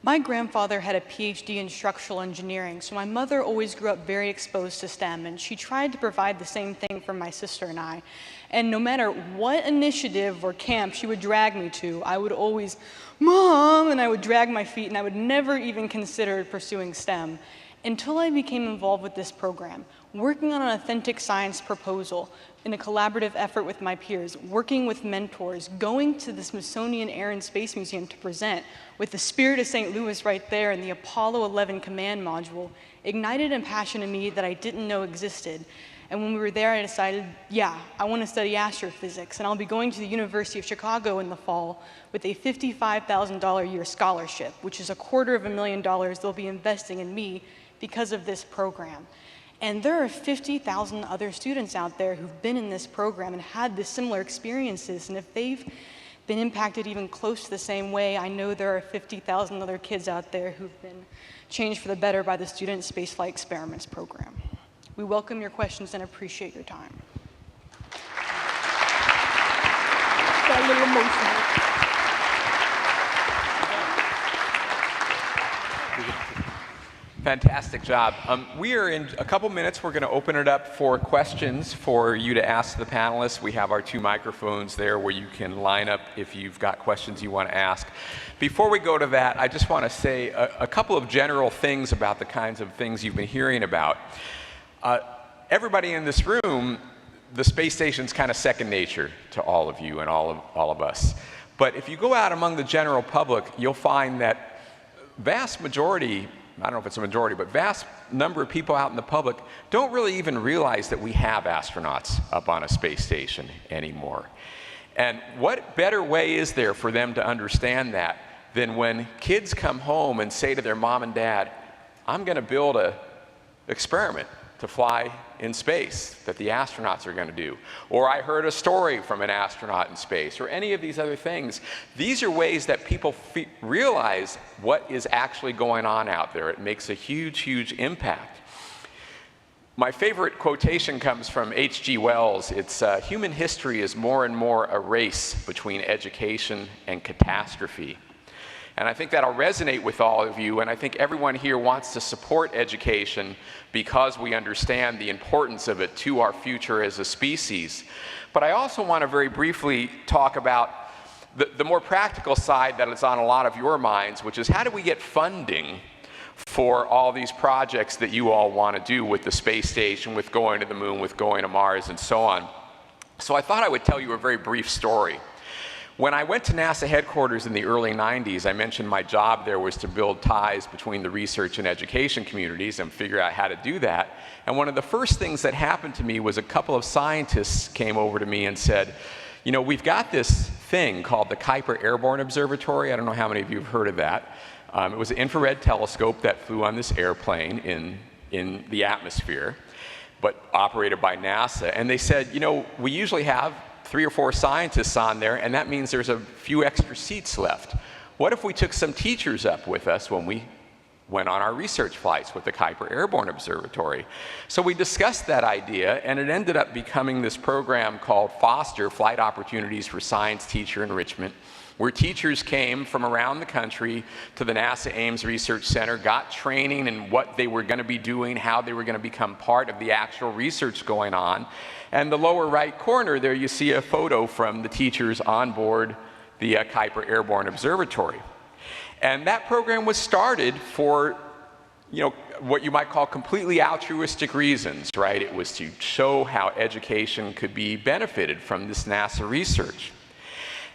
My grandfather had a PhD in structural engineering, so my mother always grew up very exposed to STEM, and she tried to provide the same thing for my sister and I. And no matter what initiative or camp she would drag me to, I would always, "Mom," and I would drag my feet, and I would never even consider pursuing STEM until I became involved with this program, working on an authentic science proposal in a collaborative effort with my peers, working with mentors, going to the Smithsonian Air and Space Museum to present with the Spirit of St. Louis right there and the Apollo 11 command module, ignited a passion in me that I didn't know existed. And when we were there, I decided, yeah, I want to study astrophysics, and I'll be going to the University of Chicago in the fall with a $55,000 a year scholarship, which is $250,000 they'll be investing in me because of this program. And there are 50,000 other students out there who've been in this program and had the similar experiences, and if they've been impacted even close to the same way, I know there are 50,000 other kids out there who've been changed for the better by the Student Spaceflight Experiments program. We welcome your questions and appreciate your time. Got a little emotional.
Fantastic job. We are in a couple minutes, we're going to open it up for questions for you to ask the panelists. We have our 2 microphones there where you can line up if you've got questions you want to ask. Before we go to that, I just want to say a couple of general things about the kinds of things you've been hearing about. Everybody in this room, the space station's kind of second nature to all of you and all of us. But if you go out among the general public, you'll find that vast majority I don't know if it's a majority, but vast number of people out in the public don't really even realize that we have astronauts up on a space station anymore. And what better way is there for them to understand that than when kids come home and say to their mom and dad, I'm going to build an experiment to fly in space that the astronauts are going to do. Or I heard a story from an astronaut in space, or any of these other things. These are ways that people realize what is actually going on out there. It makes a huge, huge impact. My favorite quotation comes from H.G. Wells. It's, human history is more and more a race between education and catastrophe. And I think that'll resonate with all of you, and I think everyone here wants to support education because we understand the importance of it to our future as a species. But I also want to very briefly talk about the more practical side that is on a lot of your minds, which is how do we get funding for all these projects that you all want to do with the space station, with going to the moon, with going to Mars, and so on. So I thought I would tell you a very brief story. When I went to NASA headquarters in the early 90s, I mentioned my job there was to build ties between the research and education communities and figure out how to do that. And one of the first things that happened to me was a couple of scientists came over to me and said, you know, we've got this thing called the Kuiper Airborne Observatory. I don't know how many of you have heard of that. It was an infrared telescope that flew on this airplane in the atmosphere, but operated by NASA. And they said, you know, we usually have 3 or 4 scientists on there, and that means there's a few extra seats left. What if we took some teachers up with us when we went on our research flights with the Kuiper Airborne Observatory? So we discussed that idea, and it ended up becoming this program called FOSTER, Flight Opportunities for Science Teacher Enrichment, where teachers came from around the country to the NASA Ames Research Center, got training in what they were going to be doing, how they were going to become part of the actual research going on. And the lower right corner there, you see a photo from the teachers on board the Kuiper Airborne Observatory. And that program was started for, you know, what you might call completely altruistic reasons, right? It was to show how education could be benefited from this NASA research.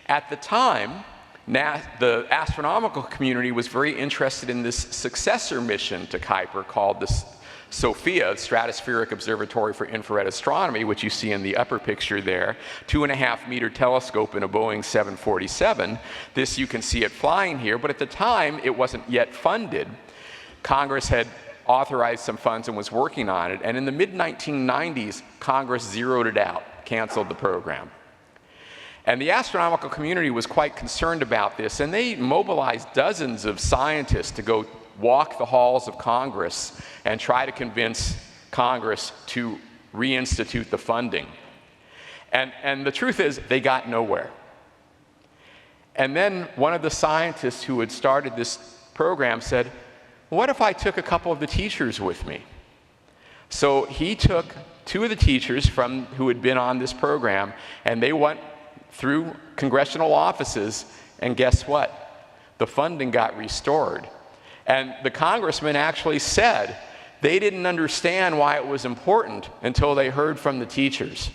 At the time, the astronomical community was very interested in this successor mission to Kuiper called the SOFIA, Stratospheric Observatory for Infrared Astronomy, which you see in the upper picture there, 2.5-meter telescope in a Boeing 747. This, you can see it flying here, but at the time, it wasn't yet funded. Congress had authorized some funds and was working on it, and in the mid-1990s, Congress zeroed it out, canceled the program. And the astronomical community was quite concerned about this, and they mobilized dozens of scientists to go walk the halls of Congress and try to convince Congress to reinstitute the funding. And the truth is, they got nowhere. And then one of the scientists who had started this program said, what if I took a couple of the teachers with me? So he took 2 of the teachers who had been on this program, and they went through congressional offices, and guess what? The funding got restored. And the congressman actually said they didn't understand why it was important until they heard from the teachers.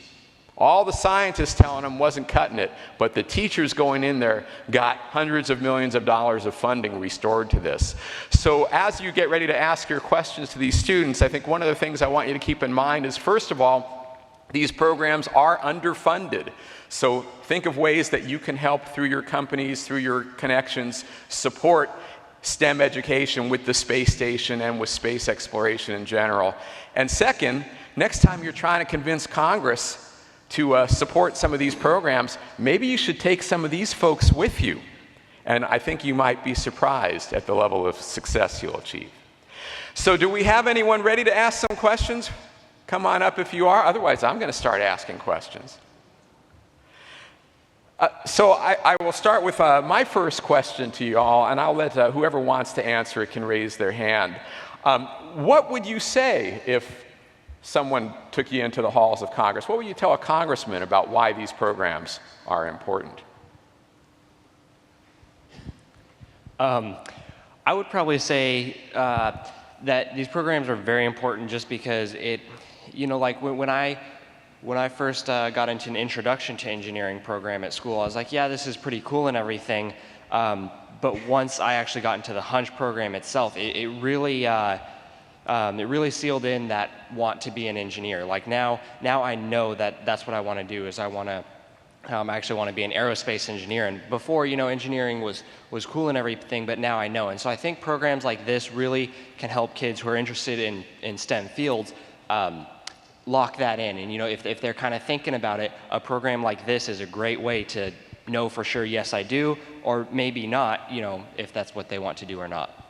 All the scientists telling them wasn't cutting it, but the teachers going in there got hundreds of millions of dollars of funding restored to this. So as you get ready to ask your questions to these students, I think one of the things I want you to keep in mind is, first of all, these programs are underfunded. So think of ways that you can help through your companies, through your connections, support STEM education with the space station and with space exploration in general. And second, next time you're trying to convince Congress to support some of these programs, maybe you should take some of these folks with you. And I think you might be surprised at the level of success you'll achieve. So do we have anyone ready to ask some questions? Come on up if you are. Otherwise, I'm going to start asking questions. So I will start with my first question to you all, and I'll let whoever wants to answer it can raise their hand. What would you say if someone took you into the halls of Congress? What would you tell a congressman about why these programs are important?
I would probably say that these programs are very important just because it, you know, like when I first got into an introduction to engineering program at school, I was like, yeah, this is pretty cool and everything, But once I actually got into the HUNCH program itself, it really sealed in that want to be an engineer. Like now I know that that's what I want to do. Is I actually want to be an aerospace engineer. And before, engineering was cool and everything, but now I know. And so I think programs like this really can help kids who are interested in STEM fields lock that in. And if they're kind of thinking about it, a program like this is a great way to know for sure, yes, I do, or maybe not, if that's what they want to do or not.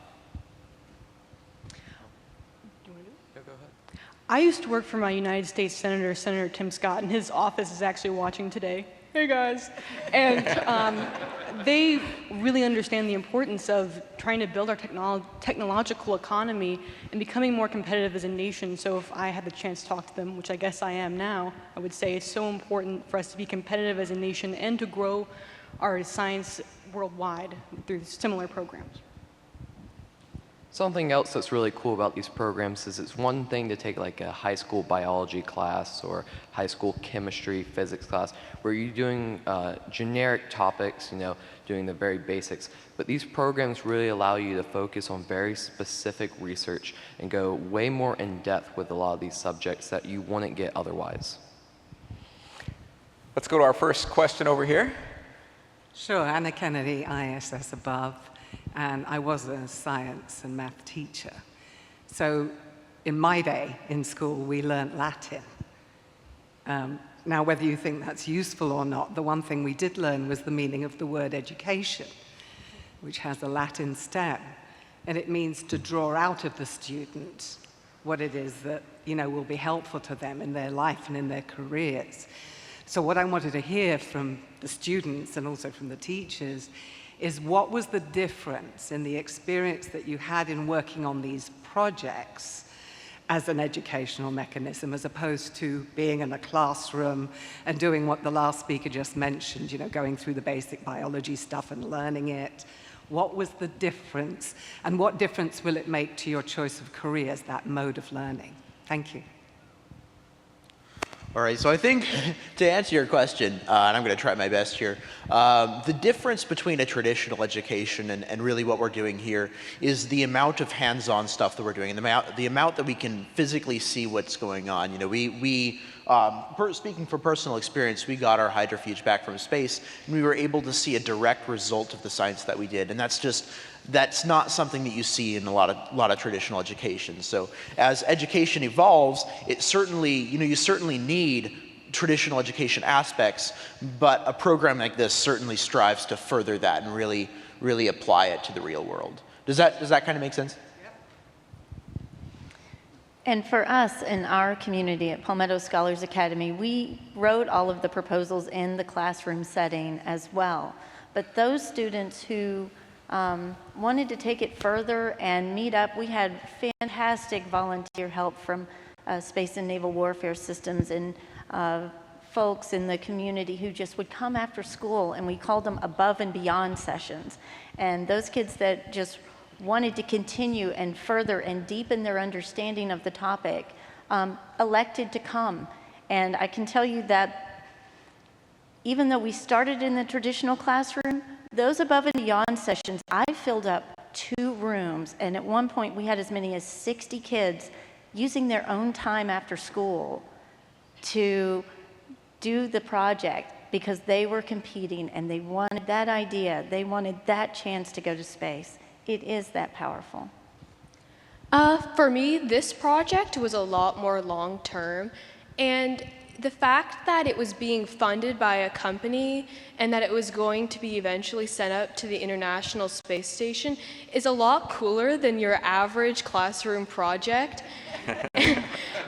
I used to work for my United States Senator, Senator Tim Scott, and his office is actually watching today. Hey guys. And they really understand the importance of trying to build our technological economy and becoming more competitive as a nation. So if I had the chance to talk to them, which I guess I am now, I would say it's so important for us to be competitive as a nation and to grow our science worldwide through similar programs.
Something else that's really cool about these programs is it's one thing to take like a high school biology class or high school chemistry, physics class, where you're doing generic topics, doing the very basics. But these programs really allow you to focus on very specific research and go way more in depth with a lot of these subjects that you wouldn't get otherwise.
Let's go to our first question over here.
Sure, Anna Kennedy, ISS above. And I was a science and math teacher. So in my day in school, we learnt Latin. Now, whether you think that's useful or not, the one thing we did learn was the meaning of the word education, which has a Latin stem. And it means to draw out of the student what it is that, will be helpful to them in their life and in their careers. So what I wanted to hear from the students and also from the teachers is what was the difference in the experience that you had in working on these projects as an educational mechanism as opposed to being in a classroom and doing what the last speaker just mentioned, going through the basic biology stuff and learning it. What was the difference, and what difference will it make to your choice of careers, that mode of learning? Thank you.
All right, so I think to answer your question, and I'm going to try my best here, the difference between a traditional education and really what we're doing here is the amount of hands-on stuff that we're doing, and the amount that we can physically see what's going on. Speaking from personal experience, we got our hydrofuge back from space, and we were able to see a direct result of the science that we did, and that's not something that you see in a lot of traditional education. So as education evolves, it certainly, you certainly need traditional education aspects, but a program like this certainly strives to further that and really apply it to the real world. Does that kind of make sense?
And for us in our community at Palmetto Scholars Academy, we wrote all of the proposals in the classroom setting as well. But those students who wanted to take it further and meet up, we had fantastic volunteer help from Space and Naval Warfare Systems and folks in the community who just would come after school, and we called them above and beyond sessions. And those kids that just wanted to continue and further and deepen their understanding of the topic elected to come. And I can tell you that even though we started in the traditional classroom, those above and beyond sessions, I filled up 2 rooms, and at one point we had as many as 60 kids using their own time after school to do the project because they were competing and they wanted that idea, they wanted that chance to go to space. It is that powerful.
For me, this project was a lot more long-term, and the fact that it was being funded by a company and that it was going to be eventually sent up to the International Space Station is a lot cooler than your average classroom project.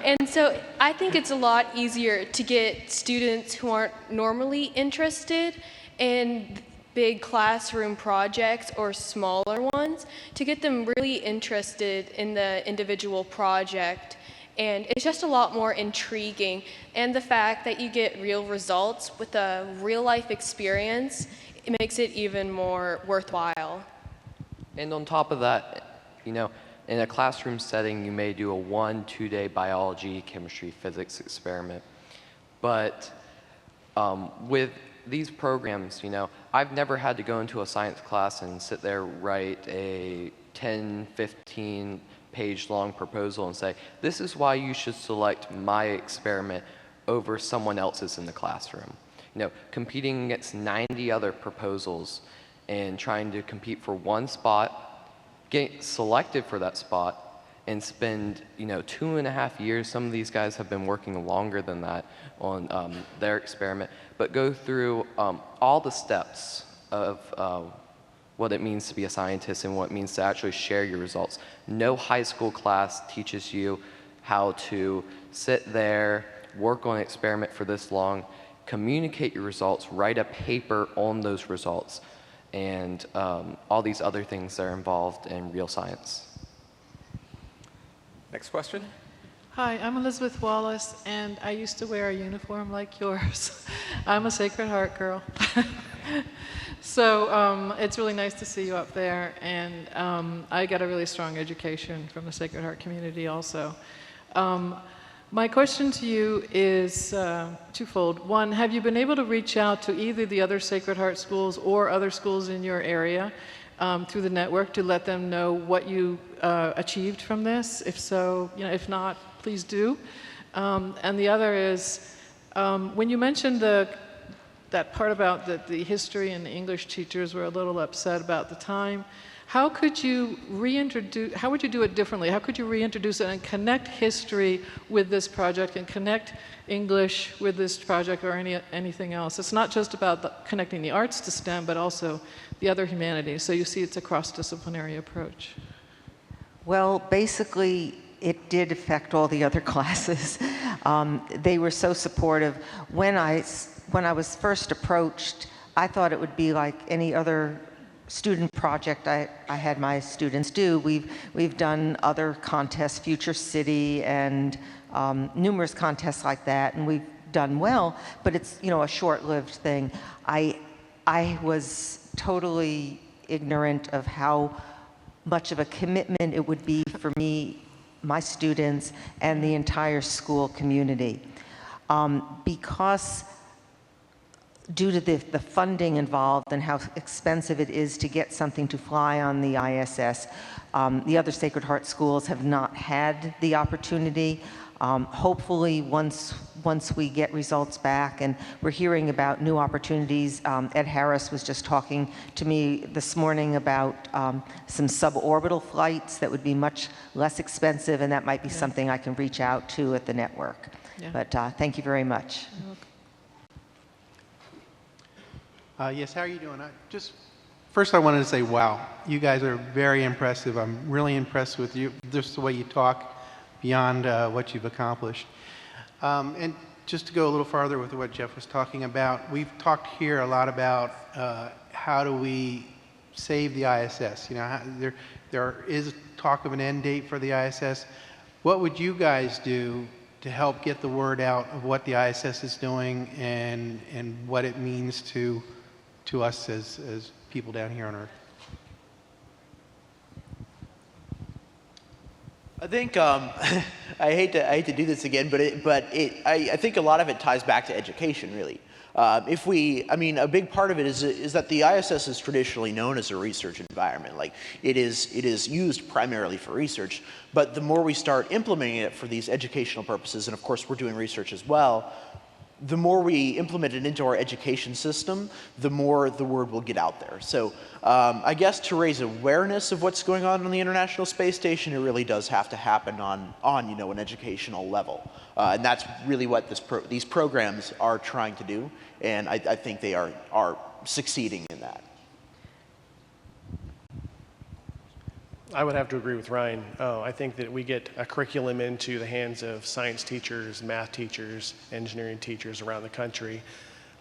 And so I think it's a lot easier to get students who aren't normally interested in big classroom projects or smaller ones to get them really interested in the individual project. And it's just a lot more intriguing. And the fact that you get real results with a real life experience, it makes it even more worthwhile.
And on top of that, in a classroom setting, you may do a 1-2 day biology, chemistry, physics experiment. But with these programs, I've never had to go into a science class and sit there, write a 10, 15 page long proposal and say, this is why you should select my experiment over someone else's in the classroom. Competing against 90 other proposals and trying to compete for one spot, get selected for that spot, and spend 2.5 years. Some of these guys have been working longer than that on their experiment, but go through all the steps of what it means to be a scientist and what it means to actually share your results. No high school class teaches you how to sit there, work on an experiment for this long, communicate your results, write a paper on those results, and all these other things that are involved in real science.
Next question.
Hi, I'm Elizabeth Wallace, and I used to wear a uniform like yours. I'm a Sacred Heart girl. So it's really nice to see you up there, and I got a really strong education from the Sacred Heart community also. My question to you is twofold. One, have you been able to reach out to either the other Sacred Heart schools or other schools in your area through the network to let them know what you achieved from this? If so, if not, please do. And the other is, when you mentioned that part about that the history and the English teachers were a little upset about the time, how could you reintroduce, how would you do it differently? How could you reintroduce it and connect history with this project and connect English with this project or anything else? It's not just about connecting the arts to STEM, but also the other humanities. So you see it's a cross-disciplinary approach.
Well, basically, it did affect all the other classes. They were so supportive. When I was first approached, I thought it would be like any other student project I had my students do. We've done other contests, Future City, and numerous contests like that, and we've done well, but it's a short-lived thing. I was totally ignorant of how much of a commitment it would be for me, my students, and the entire school community. Because due to the funding involved and how expensive it is to get something to fly on the ISS, the other Sacred Heart schools have not had the opportunity. Hopefully, once we get results back, and we're hearing about new opportunities. Ed Harris was just talking to me this morning about some suborbital flights that would be much less expensive, and that might be something I can reach out to at the network.
Yeah.
But thank you very much.
Yes, how are you doing? First I wanted to say, wow, you guys are very impressive. I'm really impressed with you, just the way you talk beyond what you've accomplished. And just to go a little farther with what Jeff was talking about, we've talked here a lot about how do we save the ISS. There is talk of an end date for the ISS. What would you guys do to help get the word out of what the ISS is doing and what it means to us as people down here on Earth?
I think I hate to do this again, but I think a lot of it ties back to education, really. A big part of it is that the ISS is traditionally known as a research environment. Like it is used primarily for research, but the more we start implementing it for these educational purposes, and of course we're doing research as well, the more we implement it into our education system, the more the word will get out there. So I guess to raise awareness of what's going on the International Space Station, it really does have to happen on an educational level. And that's really what these programs are trying to do, and I think they are succeeding in that.
I would have to agree with Ryan. I think that we get a curriculum into the hands of science teachers, math teachers, engineering teachers around the country,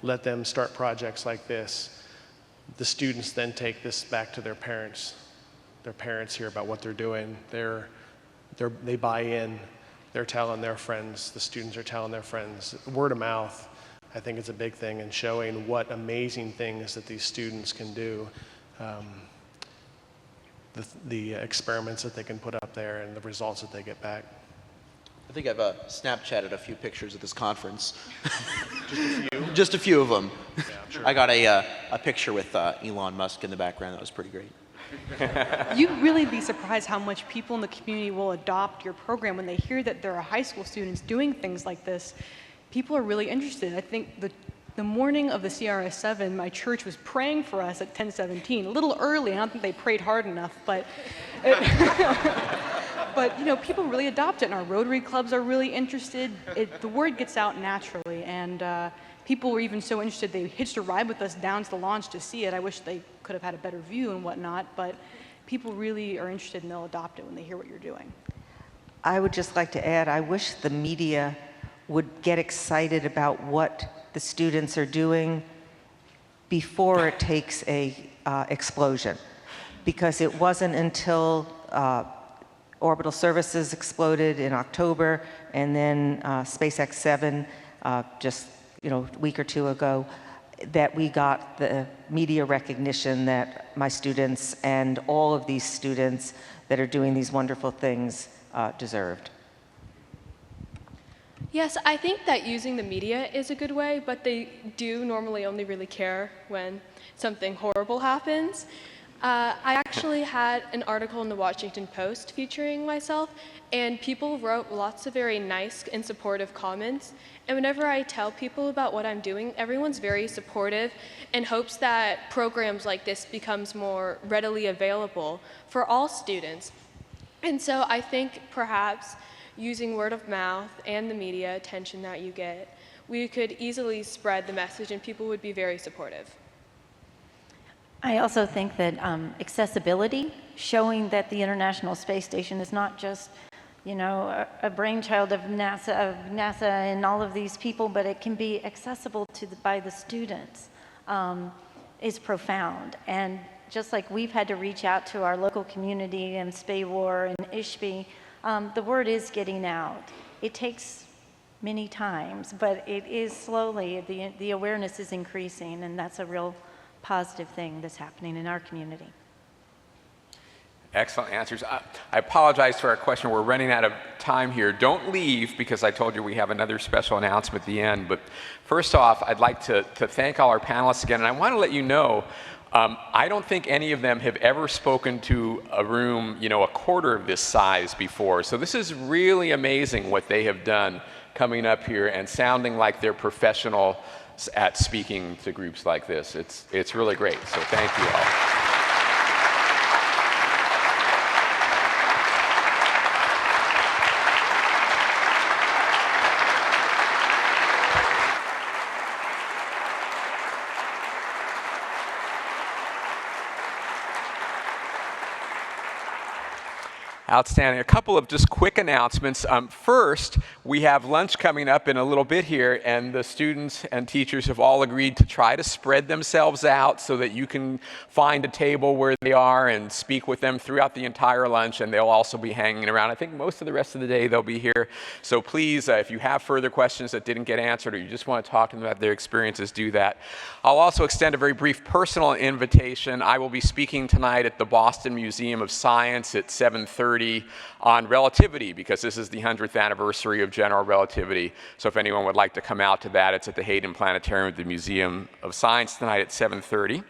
let them start projects like this. The students then take this back to their parents. Their parents hear about what they're doing. They buy in. They're telling their friends. The students are telling their friends. Word of mouth, I think, is a big thing, and showing what amazing things that these students can do. The experiments that they can put up there and the results that they get back.
I think I've Snapchatted a few pictures of this conference. Just a few? Just a few of them. Yeah, I'm sure. I got a picture with Elon Musk in the background. That was pretty great.
You'd really be surprised how much people in the community will adopt your program when they hear that there are high school students doing things like this. People are really interested. I think the morning of the CRS-7, my church was praying for us at 10:17. A little early. I don't think they prayed hard enough, but but you know, people really adopt it, and our Rotary clubs are really interested. The word gets out naturally, and people were even so interested they hitched a ride with us down to the launch to see it. I wish they could have had a better view and whatnot, but people really are interested and they'll adopt it when they hear what you're doing.
I would just like to add, I wish the media would get excited about what the students are doing before it takes a explosion, because it wasn't until Orbital Services exploded in October, and then SpaceX 7 just a week or two ago, that we got the media recognition that my students and all of these students that are doing these wonderful things deserved.
Yes, I think that using the media is a good way, but they do normally only really care when something horrible happens. I actually had an article in the Washington Post featuring myself, and people wrote lots of very nice and supportive comments. And whenever I tell people about what I'm doing, everyone's very supportive and hopes that programs like this becomes more readily available for all students. And so I think perhaps using word of mouth and the media attention that you get, we could easily spread the message and people would be very supportive.
I also think that accessibility, showing that the International Space Station is not just, a brainchild of NASA and all of these people, but it can be accessible by the students, is profound. And just like we've had to reach out to our local community and SPAWAR and ISHB, the word is getting out. It takes many times, but it is slowly, the awareness is increasing, and that's a real positive thing that's happening in our community.
Excellent answers. I apologize for our question. We're running out of time here. Don't leave, because I told you we have another special announcement at the end. But first off, I'd like to thank all our panelists again. And I want to let you know, I don't think any of them have ever spoken to a room, a quarter of this size before. So this is really amazing what they have done coming up here and sounding like they're professional at speaking to groups like this. It's really great. So thank you all. Outstanding. A couple of just quick announcements. First, we have lunch coming up in a little bit here, and the students and teachers have all agreed to try to spread themselves out so that you can find a table where they are and speak with them throughout the entire lunch, and they'll also be hanging around. I think most of the rest of the day they'll be here. So please, if you have further questions that didn't get answered or you just want to talk to them about their experiences, do that. I'll also extend a very brief personal invitation. I will be speaking tonight at the Boston Museum of Science at 7:30 on relativity, because this is the 100th anniversary of general relativity. So if anyone would like to come out to that, it's at the Hayden Planetarium at the Museum of Science tonight at 7:30.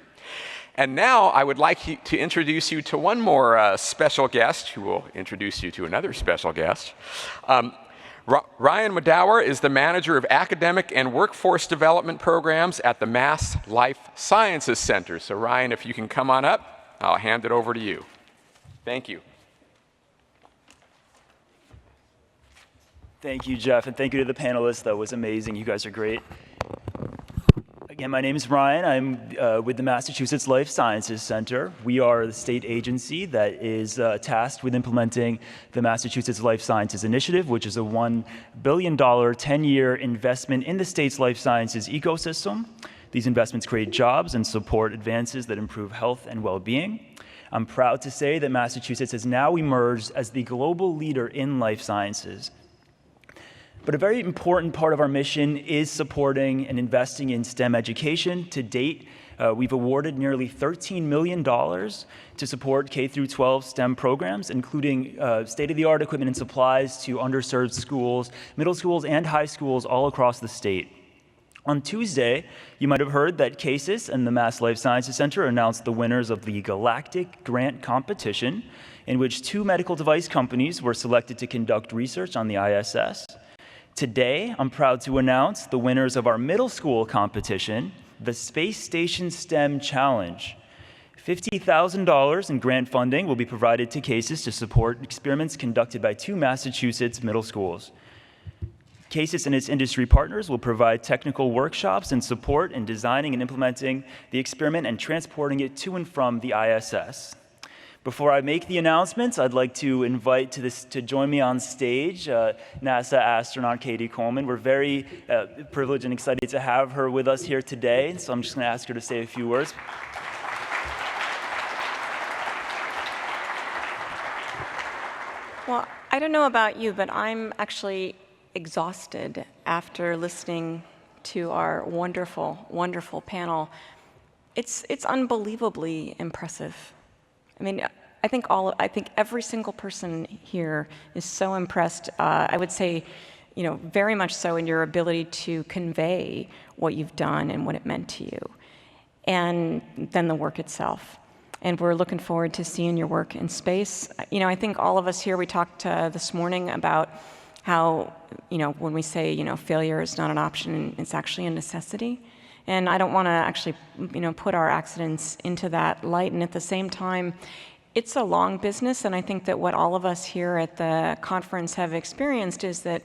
And now I would like to introduce you to one more special guest, who will introduce you to another special guest. Ryan Modower is the manager of academic and workforce development programs at the Mass Life Sciences Center. So Ryan, if you can come on up, I'll hand it over to you. Thank you.
Thank you, Jeff, and thank you to the panelists. That was amazing. You guys are great. Again, my name is Ryan. I'm with the Massachusetts Life Sciences Center. We are the state agency that is tasked with implementing the Massachusetts Life Sciences Initiative, which is a $1 billion 10-year investment in the state's life sciences ecosystem. These investments create jobs and support advances that improve health and well-being. I'm proud to say that Massachusetts has now emerged as the global leader in life sciences. But a very important part of our mission is supporting and investing in STEM education. To date, We've awarded nearly $13 million to support K-12 STEM programs, including state-of-the-art equipment and supplies to underserved schools, middle schools, and high schools all across the state. On Tuesday, you might have heard that CASIS and the Mass Life Sciences Center announced the winners of the Galactic Grant Competition, in which 2 medical device companies were selected to conduct research on the ISS. Today, I'm proud to announce the winners of our middle school competition, the Space Station STEM Challenge. $50,000 in grant funding will be provided to CASIS to support experiments conducted by 2 Massachusetts middle schools. CASIS and its industry partners will provide technical workshops and support in designing and implementing the experiment and transporting it to and from the ISS. Before I make the announcements, I'd like to invite to join me on stage NASA astronaut Katie Coleman. We're very privileged and excited to have her with us here today, so I'm just going to ask her to say a few words.
Well, I don't know about you, but I'm actually exhausted after listening to our wonderful, wonderful panel. It's unbelievably impressive. I mean, I think every single person here is so impressed. I would say, very much so in your ability to convey what you've done and what it meant to you, and then the work itself. And we're looking forward to seeing your work in space. I think all of us here, we talked this morning about how, when we say, failure is not an option, it's actually a necessity. And I don't want to actually, put our accidents into that light. And at the same time, it's a long business. And I think that what all of us here at the conference have experienced is that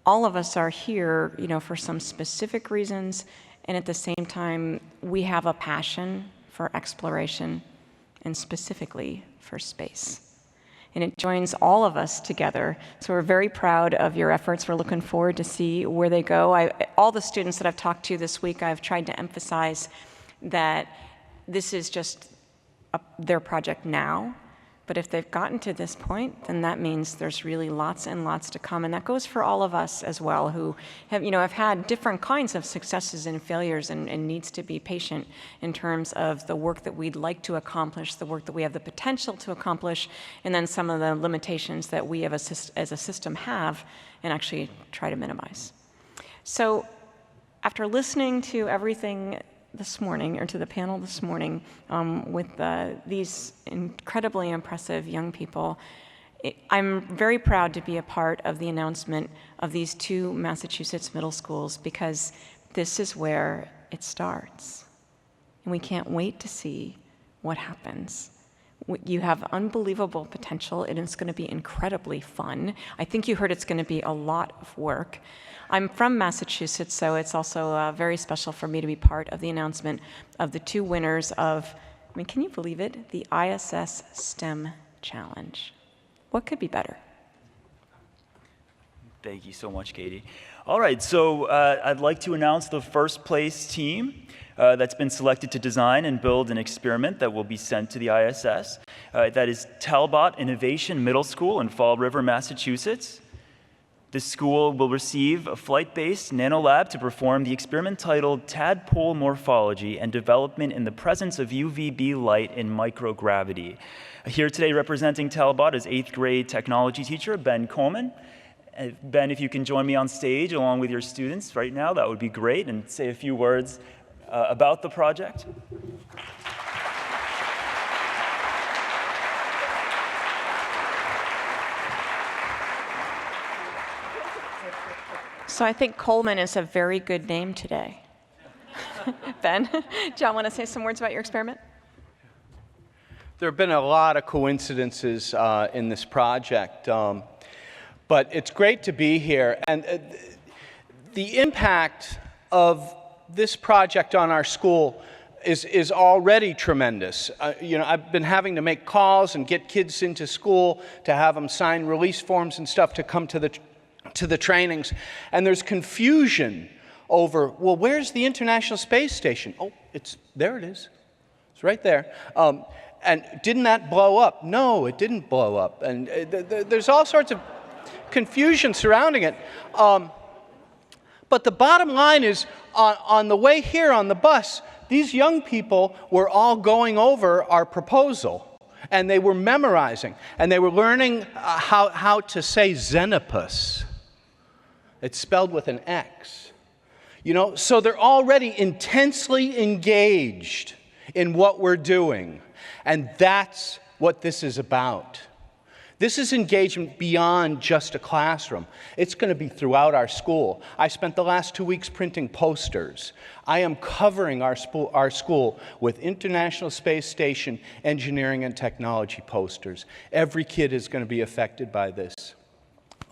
all of us are here, for some specific reasons. And at the same time, we have a passion for exploration and specifically for space. And it joins all of us together. So we're very proud of your efforts. We're looking forward to see where they go. All the students that I've talked to this week, I've tried to emphasize that this is just their project now. But if they've gotten to this point, then that means there's really lots and lots to come. And that goes for all of us as well, who have had different kinds of successes and failures, and needs to be patient in terms of the work that we'd like to accomplish, the work that we have the potential to accomplish, and then some of the limitations that we as a system have, and actually try to minimize. So after listening to everything this morning, or to the panel this morning, with these incredibly impressive young people, I'm very proud to be a part of the announcement of these 2 Massachusetts middle schools, because this is where it starts. And we can't wait to see what happens. You have unbelievable potential, and it's going to be incredibly fun. I think you heard it's going to be a lot of work. I'm from Massachusetts, so it's also very special for me to be part of the announcement of the 2 winners of, can you believe it? The ISS STEM Challenge. What could be better?
Thank you so much, Katie. All right, so I'd like to announce the first place team that's been selected to design and build an experiment that will be sent to the ISS. That is Talbot Innovation Middle School in Fall River, Massachusetts. The school will receive a flight-based nanolab to perform the experiment titled Tadpole Morphology and Development in the Presence of UVB Light in Microgravity. Here today representing Talbot is 8th grade technology teacher Ben Coleman. Ben, if you can join me on stage along with your students right now, that would be great, and say a few words about the project.
So I think Coleman is a very good name today. Ben, do you want to say some words about your experiment?
There have been a lot of coincidences in this project, but it's great to be here. And the impact of this project on our school is already tremendous. I've been having to make calls and get kids into school to have them sign release forms and stuff to come to the trainings, and there's confusion over, well, where's the International Space Station? Oh, there it is. It's right there. And didn't that blow up? No, it didn't blow up. And there's all sorts of confusion surrounding it. But the bottom line is, on the way here on the bus, These young people were all going over our proposal, and they were memorizing, and they were learning how to say Xenopus. It's spelled with an X. You know, so they're already intensely engaged in what we're doing, and that's what this is about. This is engagement beyond just a classroom. It's going to be throughout our school. I spent the last 2 weeks printing posters. I am covering our school with International Space Station engineering and technology posters. Every kid is going to be affected by this.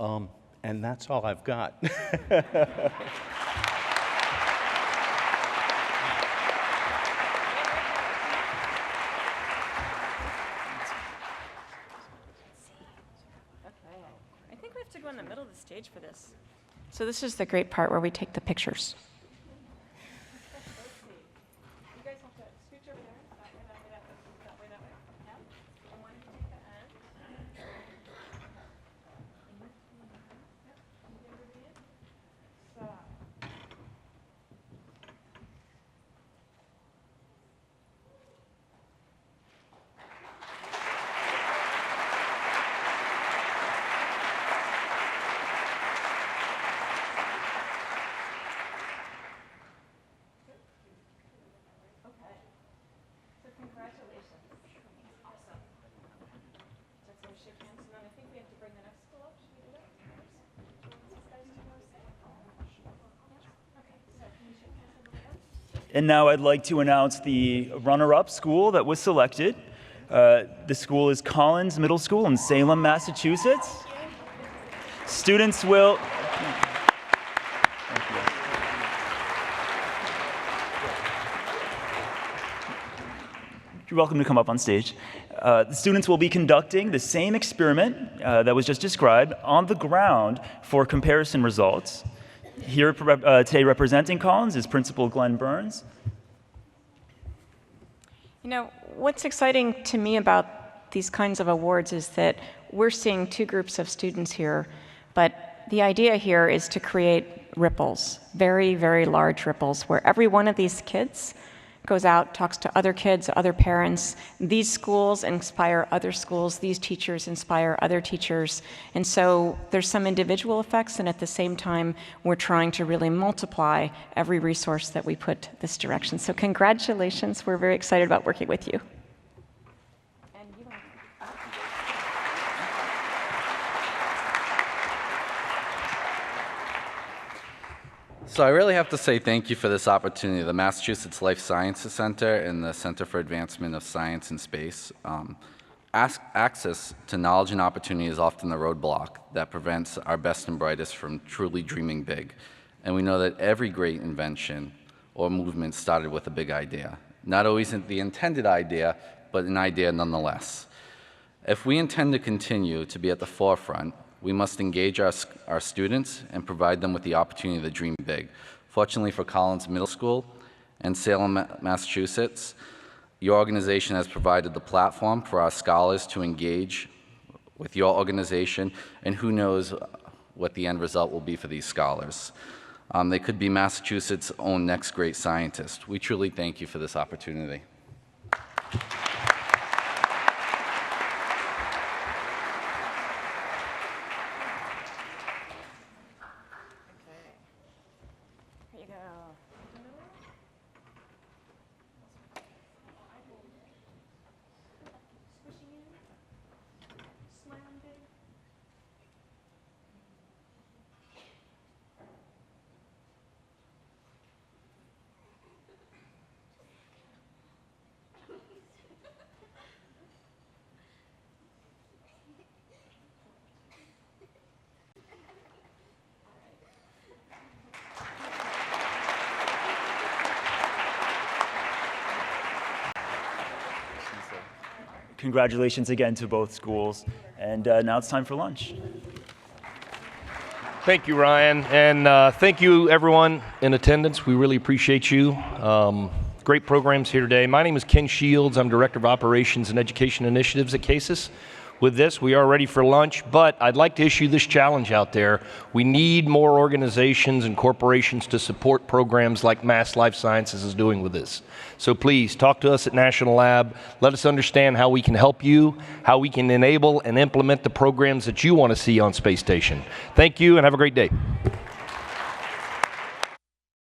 And that's all I've got.
To go in the middle of the stage for this. So this is the great part where we take the pictures.
You guys have to scooch over there. That way, that way, that way. Yeah. And why don't you take the end?
And now I'd like to announce the runner-up school that was selected. The school is Collins Middle School in Salem, Massachusetts. Students will... You're welcome to come up on stage. The students will be conducting the same experiment that was just described on the ground for comparison results. Here today representing Collins is Principal Glenn Burns.
You know, what's exciting to me about these kinds of awards is that we're seeing two groups of students here, but the idea here is to create ripples, very, very large ripples, where every one of these kids goes out, talks to other kids, other parents. These schools inspire other schools. These teachers inspire other teachers. And so there's some individual effects, and at the same time, we're trying to really multiply every resource that we put this direction. So congratulations. We're very excited about working with you.
So I really have to say thank you for this opportunity. The Massachusetts Life Sciences Center and the Center for Advancement of Science and Space. Access to knowledge and opportunity is often the roadblock that prevents our best and brightest from truly dreaming big. And we know that every great invention or movement started with a big idea. Not always the intended idea, but an idea nonetheless. If we intend to continue to be at the forefront, we must engage our students and provide them with the opportunity to dream big. Fortunately for Collins Middle School and Salem, Massachusetts, your organization has provided the platform for our scholars to engage with your organization, and who knows what the end result will be for these scholars. They could be Massachusetts' own next great scientist. We truly thank you for this opportunity.
Congratulations again to both schools. And now it's time for lunch.
Thank you, Ryan. And thank you, everyone in attendance. We really appreciate you. Great programs here today. My name is Ken Shields. I'm Director of Operations and Education Initiatives at CASIS. with this. We are ready for lunch, but I'd like to issue this challenge out there. We need more organizations and corporations to support programs like Mass Life Sciences is doing with this. So please talk to us at National Lab. Let us understand how we can help you, how we can enable and implement the programs that you want to see on Space Station. Thank you and have a great day.